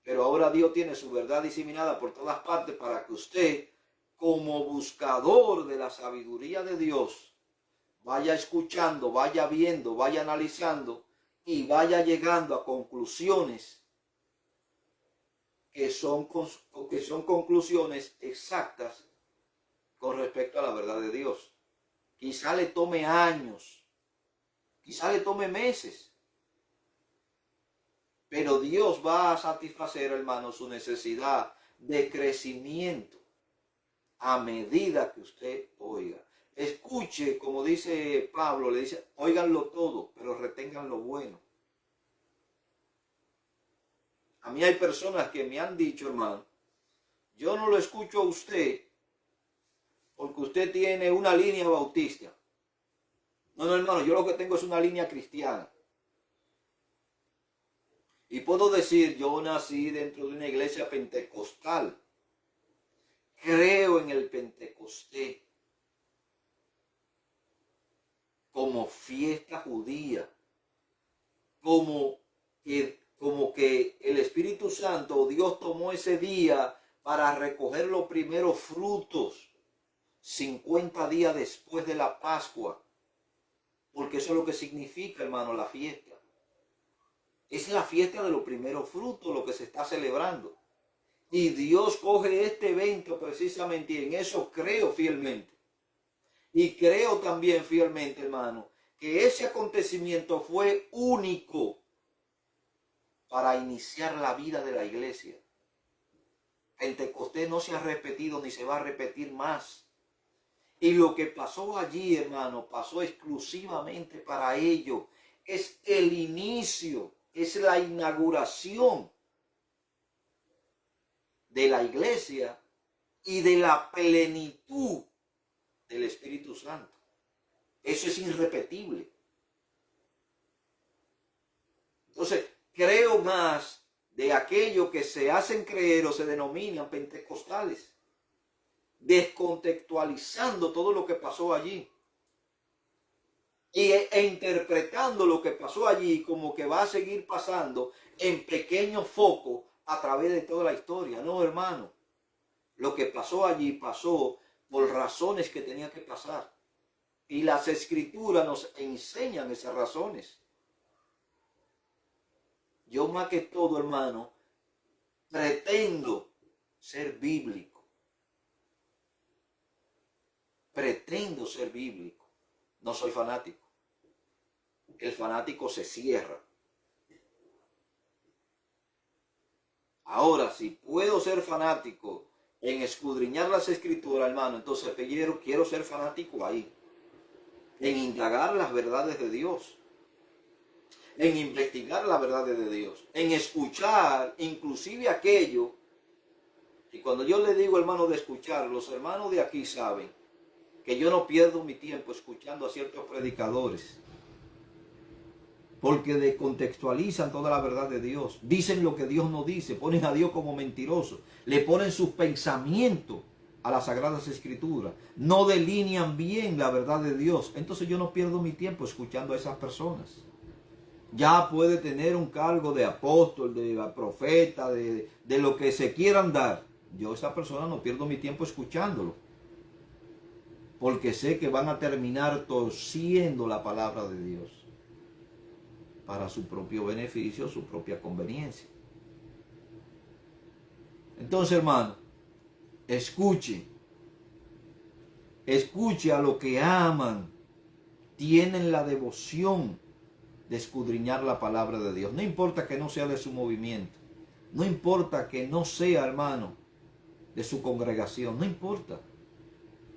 Pero ahora Dios tiene su verdad diseminada por todas partes para que usted, como buscador de la sabiduría de Dios, vaya escuchando, vaya viendo, vaya analizando y vaya llegando a conclusiones que son conclusiones exactas con respecto a la verdad de Dios. Quizá le tome años, quizá le tome meses, pero Dios va a satisfacer, hermano, su necesidad de crecimiento a medida que usted oiga. Escuche, como dice Pablo, le dice, óiganlo todo, pero retengan lo bueno. A mí hay personas que me han dicho, hermano, yo no lo escucho a usted porque usted tiene una línea bautista. No, hermano, yo lo que tengo es una línea cristiana. Y puedo decir, yo nací dentro de una iglesia pentecostal. Creo en el Pentecostés como fiesta judía, como que el Espíritu Santo, Dios tomó ese día para recoger los primeros frutos 50 días después de la Pascua, porque eso es lo que significa, hermano, la fiesta. Es la fiesta de los primeros frutos lo que se está celebrando. Y Dios coge este evento precisamente, y en eso creo fielmente. Y creo también fielmente, hermano, que ese acontecimiento fue único para iniciar la vida de la iglesia. Pentecostés no se ha repetido ni se va a repetir más. Y lo que pasó allí, hermano, pasó exclusivamente para ello. Es el inicio, es la inauguración de la iglesia y de la plenitud del Espíritu Santo. Eso es irrepetible. Entonces, creo más de aquello que se hacen creer o se denominan pentecostales, descontextualizando todo lo que pasó allí e interpretando lo que pasó allí como que va a seguir pasando en pequeños focos a través de toda la historia. No, hermano, lo que pasó allí pasó por razones que tenía que pasar, y las escrituras nos enseñan esas razones. Yo más que todo, hermano, pretendo ser bíblico. Pretendo ser bíblico. No soy fanático. El fanático se cierra. Ahora, si puedo ser fanático en escudriñar las escrituras, hermano, entonces quiero ser fanático ahí. En indagar las verdades de Dios. En investigar las verdades de Dios. En escuchar inclusive aquello. Y cuando yo le digo, hermano, de escuchar, los hermanos de aquí saben que yo no pierdo mi tiempo escuchando a ciertos predicadores, porque descontextualizan toda la verdad de Dios, dicen lo que Dios no dice, ponen a Dios como mentiroso, le ponen sus pensamientos a las Sagradas Escrituras, no delinean bien la verdad de Dios. Entonces yo no pierdo mi tiempo escuchando a esas personas. Ya puede tener un cargo de apóstol, de profeta, de lo que se quieran dar. Yo a esa persona no pierdo mi tiempo escuchándolo, porque sé que van a terminar torciendo la palabra de Dios para su propio beneficio, su propia conveniencia. Entonces, hermano, escuche a los que aman, tienen la devoción de escudriñar la palabra de Dios. No importa que no sea de su movimiento, no importa que no sea, hermano, de su congregación, no importa.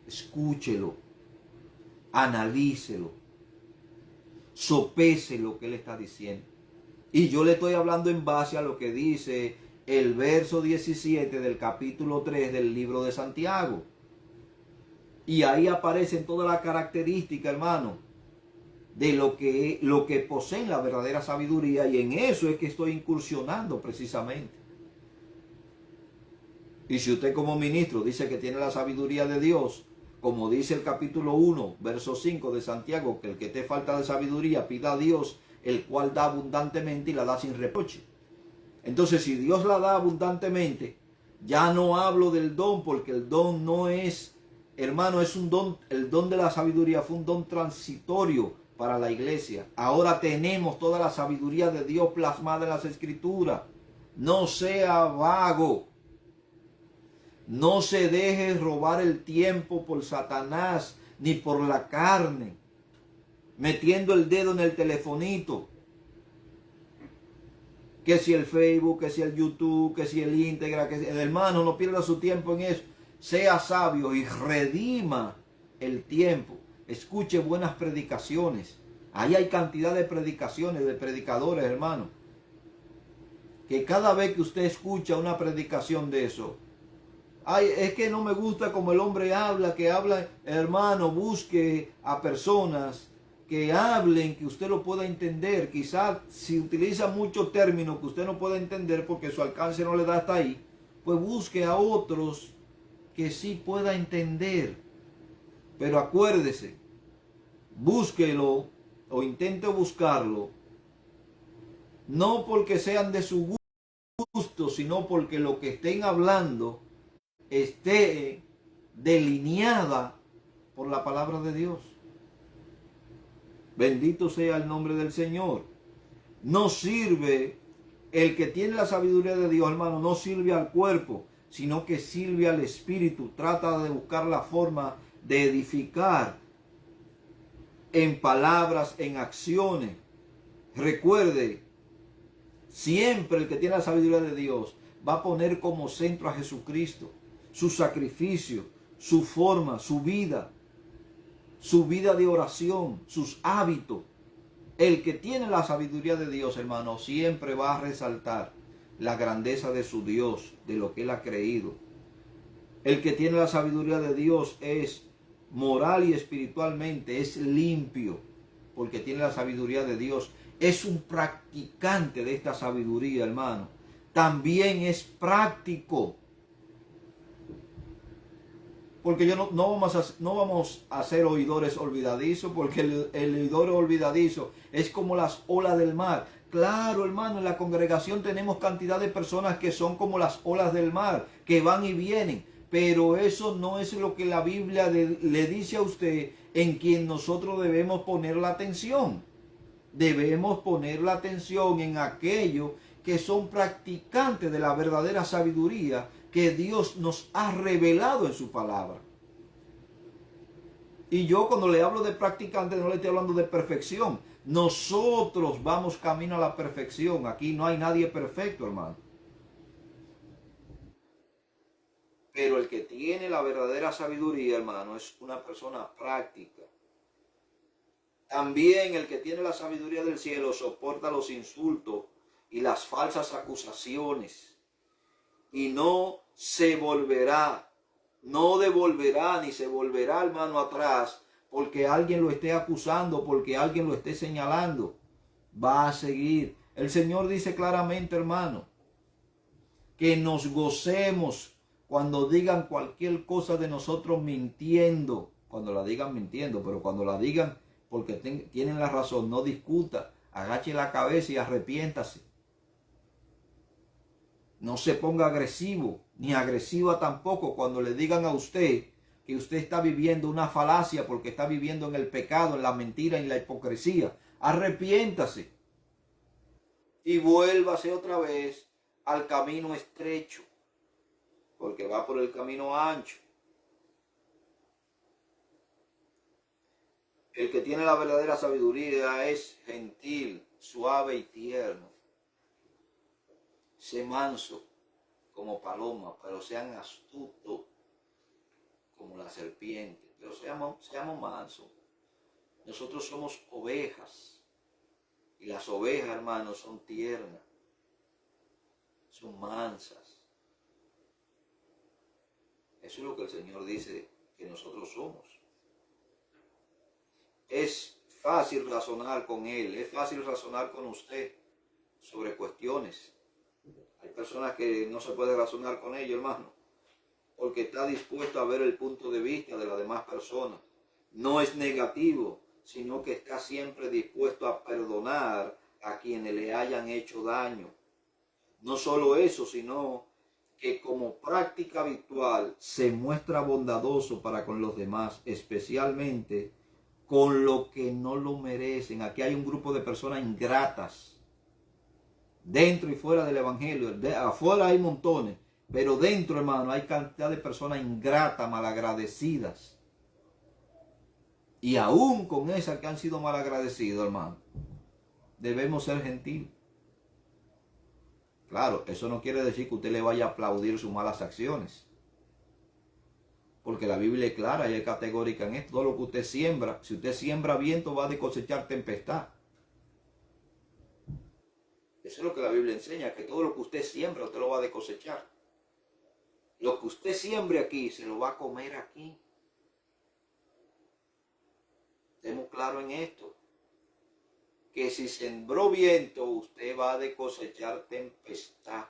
Escúchelo, analícelo, sopese lo que él está diciendo. Y yo le estoy hablando en base a lo que dice el verso 17 del capítulo 3 del libro de Santiago. Y ahí aparecen todas las características, hermano, de lo que poseen la verdadera sabiduría. Y en eso es que estoy incursionando precisamente. Y si usted como ministro dice que tiene la sabiduría de Dios, como dice el capítulo 1, verso 5 de Santiago, que el que te falta de sabiduría pida a Dios, el cual da abundantemente y la da sin reproche. Entonces, si Dios la da abundantemente, ya no hablo del don, porque el don no es, hermano, es un don. El don de la sabiduría fue un don transitorio para la iglesia. Ahora tenemos toda la sabiduría de Dios plasmada en las Escrituras. No sea vago. No se deje robar el tiempo por Satanás ni por la carne, metiendo el dedo en el telefonito. Que si el Facebook, que si el YouTube, que si el Instagram, que si el hermano, no pierda su tiempo en eso. Sea sabio y redima el tiempo. Escuche buenas predicaciones. Ahí hay cantidad de predicaciones, de predicadores, hermano. Que cada vez que usted escucha una predicación de eso, ay, es que no me gusta como el hombre habla, que habla, hermano, busque a personas que hablen, que usted lo pueda entender. Quizás si utiliza muchos términos que usted no pueda entender porque su alcance no le da hasta ahí, pues busque a otros que sí pueda entender. Pero acuérdese, búsquelo o intente buscarlo, no porque sean de su gusto, sino porque lo que estén hablando esté delineada por la palabra de Dios. Bendito sea el nombre del Señor. No sirve, el que tiene la sabiduría de Dios, hermano, no sirve al cuerpo, sino que sirve al espíritu. Trata de buscar la forma de edificar en palabras, en acciones. Recuerde, siempre el que tiene la sabiduría de Dios va a poner como centro a Jesucristo, su sacrificio, su forma, su vida de oración, sus hábitos. El que tiene la sabiduría de Dios, hermano, siempre va a resaltar la grandeza de su Dios, de lo que él ha creído. El que tiene la sabiduría de Dios es moral y espiritualmente, es limpio, porque tiene la sabiduría de Dios. Es un practicante de esta sabiduría, hermano. También es práctico. Porque no vamos a ser oidores olvidadizos, porque el oidor olvidadizo es como las olas del mar. Claro, hermano, en la congregación tenemos cantidad de personas que son como las olas del mar, que van y vienen. Pero eso no es lo que la Biblia le dice a usted en quien nosotros debemos poner la atención. Debemos poner la atención en aquellos que son practicantes de la verdadera sabiduría que Dios nos ha revelado en su palabra. Y yo cuando le hablo de practicante no le estoy hablando de perfección. Nosotros vamos camino a la perfección. Aquí no hay nadie perfecto, hermano. Pero el que tiene la verdadera sabiduría, hermano, es una persona práctica. También el que tiene la sabiduría del cielo soporta los insultos y las falsas acusaciones. Y no se volverá, no devolverá ni se volverá, hermano, atrás porque alguien lo esté acusando, porque alguien lo esté señalando. Va a seguir. El Señor dice claramente, hermano, que nos gocemos cuando digan cualquier cosa de nosotros mintiendo. Cuando la digan mintiendo, pero cuando la digan porque tienen la razón, no discuta, agache la cabeza y arrepiéntase. No se ponga agresivo, ni agresiva tampoco cuando le digan a usted que usted está viviendo una falacia porque está viviendo en el pecado, en la mentira, en la hipocresía. Arrepiéntase y vuélvase otra vez al camino estrecho, porque va por el camino ancho. El que tiene la verdadera sabiduría es gentil, suave y tierno. Sé manso como paloma, pero sean astutos como la serpiente. Pero seamos mansos. Nosotros somos ovejas. Y las ovejas, hermanos, son tiernas. Son mansas. Eso es lo que el Señor dice que nosotros somos. Es fácil razonar con Él. Es fácil razonar con usted sobre cuestiones. Hay personas que no se puede razonar con ellos, hermano, porque está dispuesto a ver el punto de vista de las demás personas. No es negativo, sino que está siempre dispuesto a perdonar a quienes le hayan hecho daño. No solo eso, sino que como práctica habitual se muestra bondadoso para con los demás, especialmente con los que no lo merecen. Aquí hay un grupo de personas ingratas, dentro y fuera del evangelio. Afuera hay montones, pero dentro, hermano, hay cantidad de personas ingratas, malagradecidas. Y aún con esas que han sido malagradecidos, hermano, debemos ser gentiles. Claro, eso no quiere decir que usted le vaya a aplaudir sus malas acciones. Porque la Biblia es clara y es categórica en esto. Todo lo que usted siembra, si usted siembra viento, va a cosechar tempestad. Eso es lo que la Biblia enseña, que todo lo que usted siembra, usted lo va a cosechar. Lo que usted siembre aquí, se lo va a comer aquí. Estemos claros en esto. Que si sembró viento, usted va a cosechar tempestad.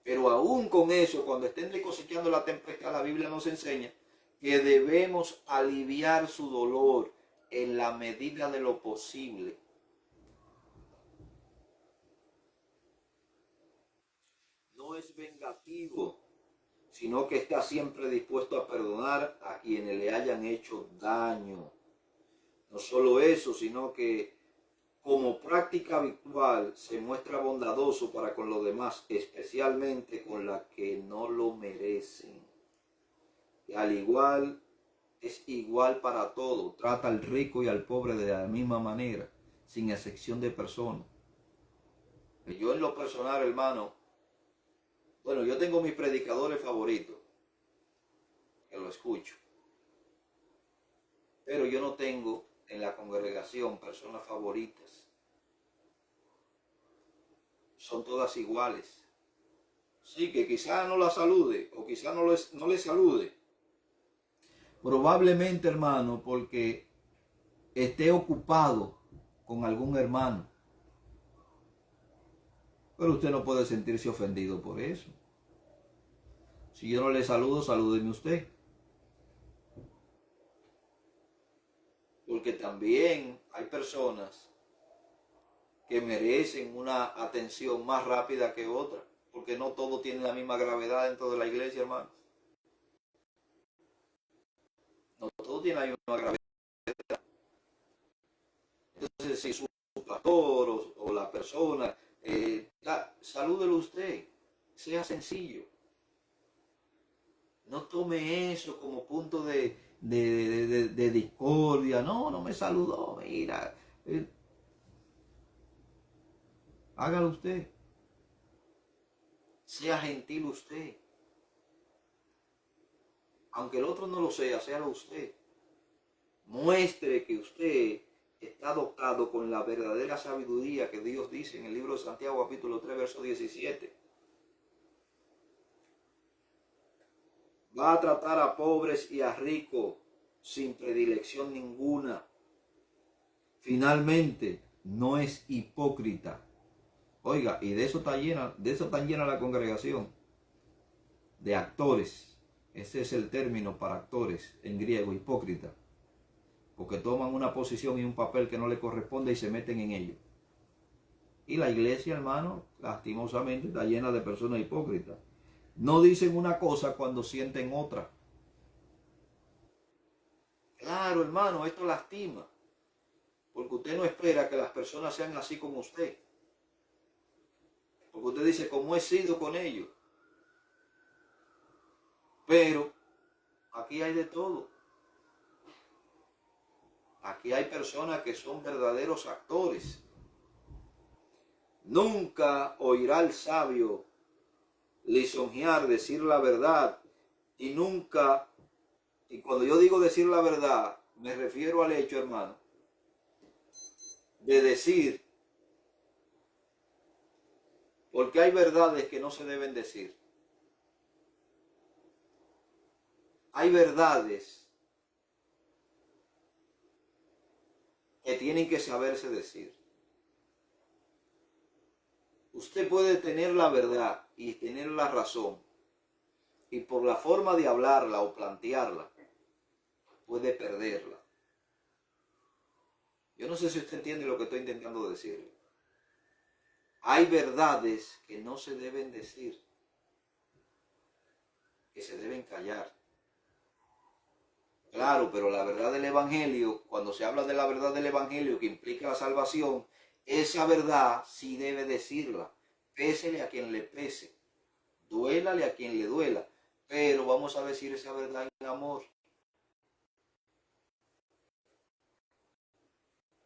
Pero aún con eso, cuando estén cosechando la tempestad, la Biblia nos enseña que debemos aliviar su dolor en la medida de lo posible. No es vengativo, sino que está siempre dispuesto a perdonar a quienes le hayan hecho daño. No solo eso, sino que como práctica habitual se muestra bondadoso para con los demás, especialmente con las que no lo merecen. Y al igual, es igual para todo. Trata al rico y al pobre de la misma manera, sin excepción de persona. Yo en lo personal, hermano, bueno, yo tengo mis predicadores favoritos, que lo escucho. Pero yo no tengo en la congregación personas favoritas. Son todas iguales. Sí, que quizás no la salude o quizás no le salude. Probablemente, hermano, porque esté ocupado con algún hermano. Pero usted no puede sentirse ofendido por eso. Si yo no le saludo, salúdeme usted. Porque también hay personas que merecen una atención más rápida que otra. Porque no todo tiene la misma gravedad dentro de la iglesia, hermano. No todo tiene la misma gravedad. Entonces, si su pastor o la persona, salúdelo usted. Sea sencillo. No tome eso como punto de discordia. No me saludó, mira. Hágalo usted. Sea gentil usted. Aunque el otro no lo sea, séalo usted. Muestre que usted está dotado con la verdadera sabiduría que Dios dice en el libro de Santiago, capítulo 3, verso 17. Va a tratar a pobres y a ricos sin predilección ninguna. Finalmente, no es hipócrita. Oiga, y de eso está llena la congregación. De actores. Ese es el término para actores en griego, hipócrita. Porque toman una posición y un papel que no le corresponde y se meten en ello. Y la iglesia, hermano, lastimosamente está llena de personas hipócritas. No dicen una cosa cuando sienten otra. Claro, hermano, esto lastima. Porque usted no espera que las personas sean así como usted. Porque usted dice, ¿cómo he sido con ellos? Pero aquí hay de todo. Aquí hay personas que son verdaderos actores. Nunca oirá el sabio lisonjear, decir la verdad, y nunca, y cuando yo digo decir la verdad, me refiero al hecho, hermano, de decir, porque hay verdades que no se deben decir. Hay verdades que tienen que saberse decir. Usted puede tener la verdad y tener la razón, y por la forma de hablarla o plantearla, puede perderla. Yo no sé si usted entiende lo que estoy intentando decirle. hay verdades que no se deben decir, que se deben callar. Claro, pero la verdad del Evangelio, cuando se habla de la verdad del Evangelio que implica la salvación, esa verdad sí debe decirla. Pésele a quien le pese, duélale a quien le duela, pero vamos a decir esa verdad en amor.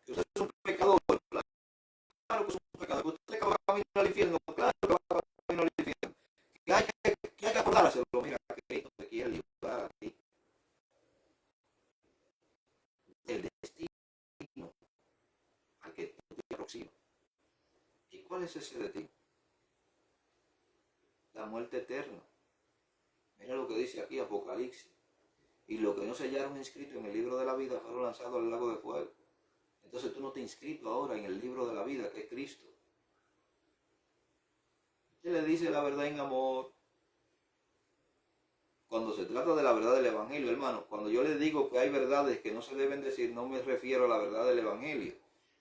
Que usted es un pecador, claro que es un pecador. Que usted va camino al infierno, claro que va camino al infierno. Que hay que acordárselo, mira, que Cristo te quiere librar a ti del destino al que tú te aproximas. ¿Y cuál es ese destino? La muerte eterna. Mira lo que dice aquí Apocalipsis. Y los que no se hallaron inscritos en el libro de la vida fueron lanzados al lago de fuego. Entonces tú no te has inscrito ahora en el libro de la vida, que es Cristo. Usted le dice la verdad en amor. Cuando se trata de la verdad del Evangelio, hermano, cuando yo le digo que hay verdades que no se deben decir, no me refiero a la verdad del Evangelio.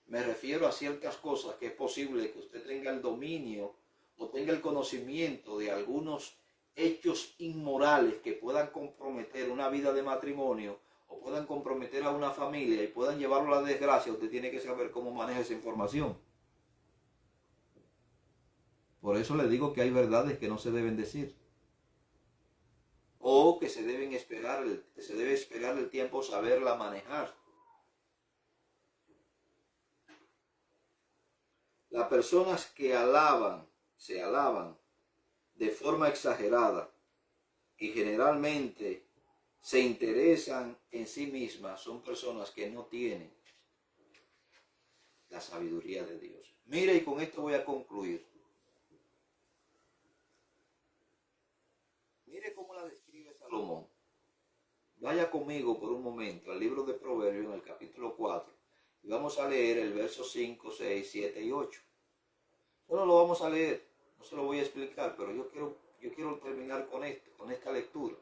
Me refiero a ciertas cosas que es posible que usted tenga el dominio o tenga el conocimiento de algunos hechos inmorales que puedan comprometer una vida de matrimonio o puedan comprometer a una familia y puedan llevarlo a la desgracia. Usted tiene que saber cómo maneja esa información. Por eso le digo que hay verdades que no se deben decir. O que se debe esperar el tiempo saberla manejar. Las personas que se alaban de forma exagerada y generalmente se interesan en sí mismas, son personas que no tienen la sabiduría de Dios. Mire, y con esto voy a concluir. Mire cómo la describe Salomón. Vaya conmigo por un momento al libro de Proverbios en el capítulo 4 y vamos a leer el verso 5, 6, 7 y 8. Solo lo vamos a leer, no se lo voy a explicar, pero yo quiero terminar con esto, con esta lectura.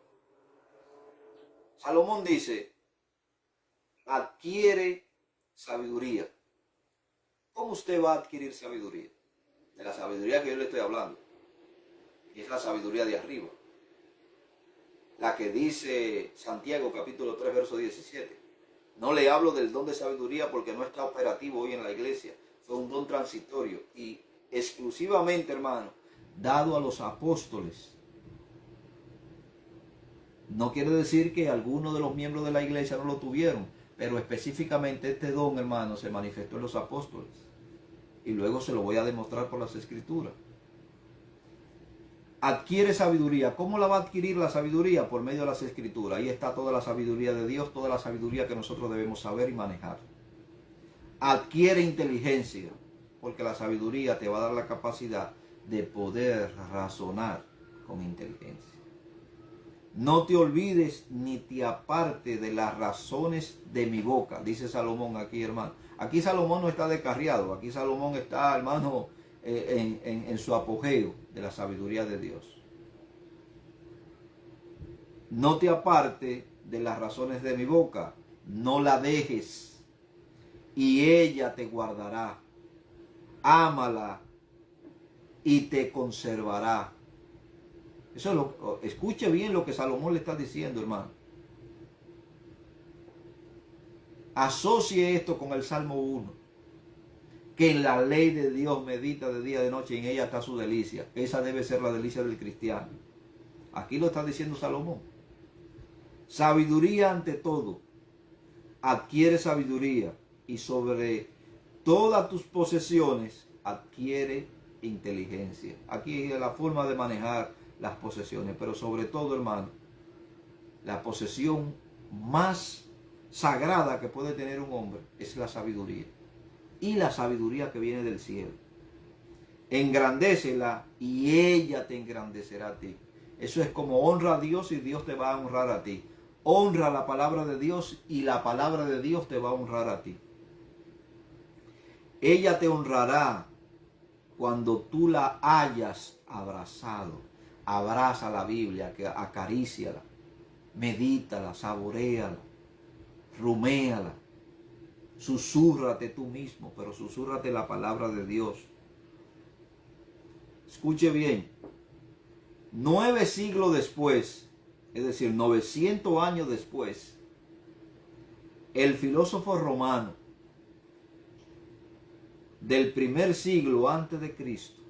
Salomón dice, adquiere sabiduría. ¿Cómo usted va a adquirir sabiduría? De la sabiduría que yo le estoy hablando, que es la sabiduría de arriba. La que dice Santiago capítulo 3 verso 17. No le hablo del don de sabiduría porque no está operativo hoy en la iglesia. Fue un don transitorio y exclusivamente, hermano, dado a los apóstoles. No quiere decir que algunos de los miembros de la iglesia no lo tuvieron, pero específicamente este don, hermano, se manifestó en los apóstoles. Y luego se lo voy a demostrar por las escrituras. Adquiere sabiduría. ¿Cómo la va a adquirir la sabiduría? Por medio de las escrituras. Ahí está toda la sabiduría de Dios, toda la sabiduría que nosotros debemos saber y manejar. Adquiere inteligencia, porque la sabiduría te va a dar la capacidad de poder razonar con inteligencia. No te olvides ni te aparte de las razones de mi boca, dice Salomón aquí, hermano. Aquí Salomón no está descarriado, aquí Salomón está, hermano, en su apogeo de la sabiduría de Dios. No te aparte de las razones de mi boca, no la dejes, y ella te guardará. Ámala y te conservará. Eso escuche bien lo que Salomón le está diciendo, hermano. Asocie esto con el Salmo 1. Que en la ley de Dios medita de día y de noche y en ella está su delicia. Esa debe ser la delicia del cristiano. Aquí lo está diciendo Salomón. Sabiduría ante todo. Adquiere sabiduría. Y sobre todas tus posesiones adquiere inteligencia. Aquí es la forma de manejar las posesiones. Pero sobre todo, hermano, la posesión más sagrada que puede tener un hombre es la sabiduría. Y la sabiduría que viene del cielo. Engrandécela y ella te engrandecerá a ti. Eso es como honra a Dios y Dios te va a honrar a ti. Honra la palabra de Dios y la palabra de Dios te va a honrar a ti. Ella te honrará cuando tú la hayas abrazado. Abraza la Biblia, acaríciala, medítala, saboréala, ruméala. Susúrrate tú mismo, pero susúrrate la palabra de Dios. Escuche bien. 9 siglos después, es decir, 900 años después, el filósofo romano del primer siglo antes de Cristo,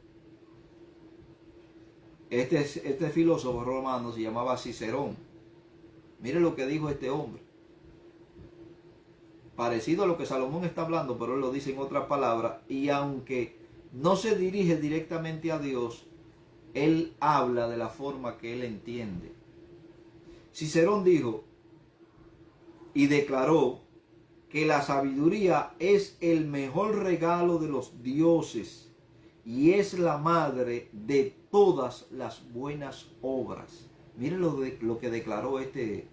este filósofo romano se llamaba Cicerón. Mire lo que dijo este hombre. Parecido a lo que Salomón está hablando, pero él lo dice en otras palabras, y aunque no se dirige directamente a Dios, él habla de la forma que él entiende. Cicerón dijo y declaró que la sabiduría es el mejor regalo de los dioses y es la madre de todas las buenas obras. Miren lo que declaró este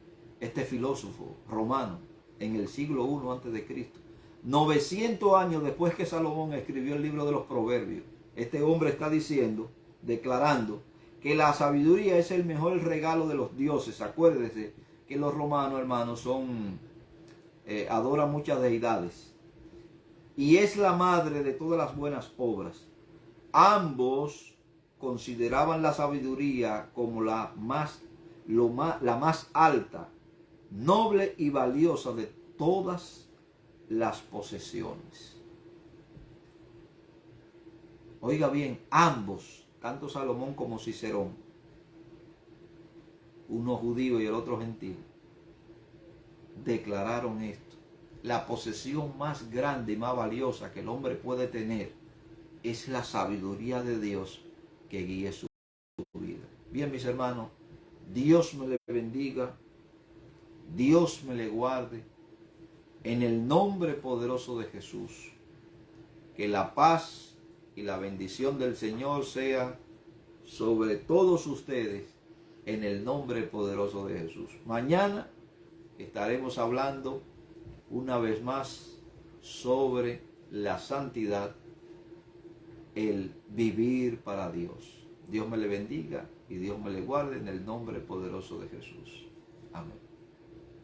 filósofo romano en el siglo I antes de Cristo. 900 años después que Salomón escribió el libro de los Proverbios, este hombre está diciendo, declarando que la sabiduría es el mejor regalo de los dioses. Acuérdense que los romanos, hermanos, adoran muchas deidades y es la madre de todas las buenas obras. Ambos consideraban la sabiduría como la más alta, noble y valiosa de todas las posesiones. Oiga bien, ambos, tanto Salomón como Cicerón, uno judío y el otro gentil, declararon esto. La posesión más grande y más valiosa que el hombre puede tener es la sabiduría de Dios que guíe su vida. Bien, mis hermanos, Dios me le bendiga, Dios me le guarde, en el nombre poderoso de Jesús. Que la paz y la bendición del Señor sea sobre todos ustedes en el nombre poderoso de Jesús. Mañana estaremos hablando una vez más sobre la santidad, el vivir para Dios. Dios me le bendiga y Dios me le guarde en el nombre poderoso de Jesús. Amén.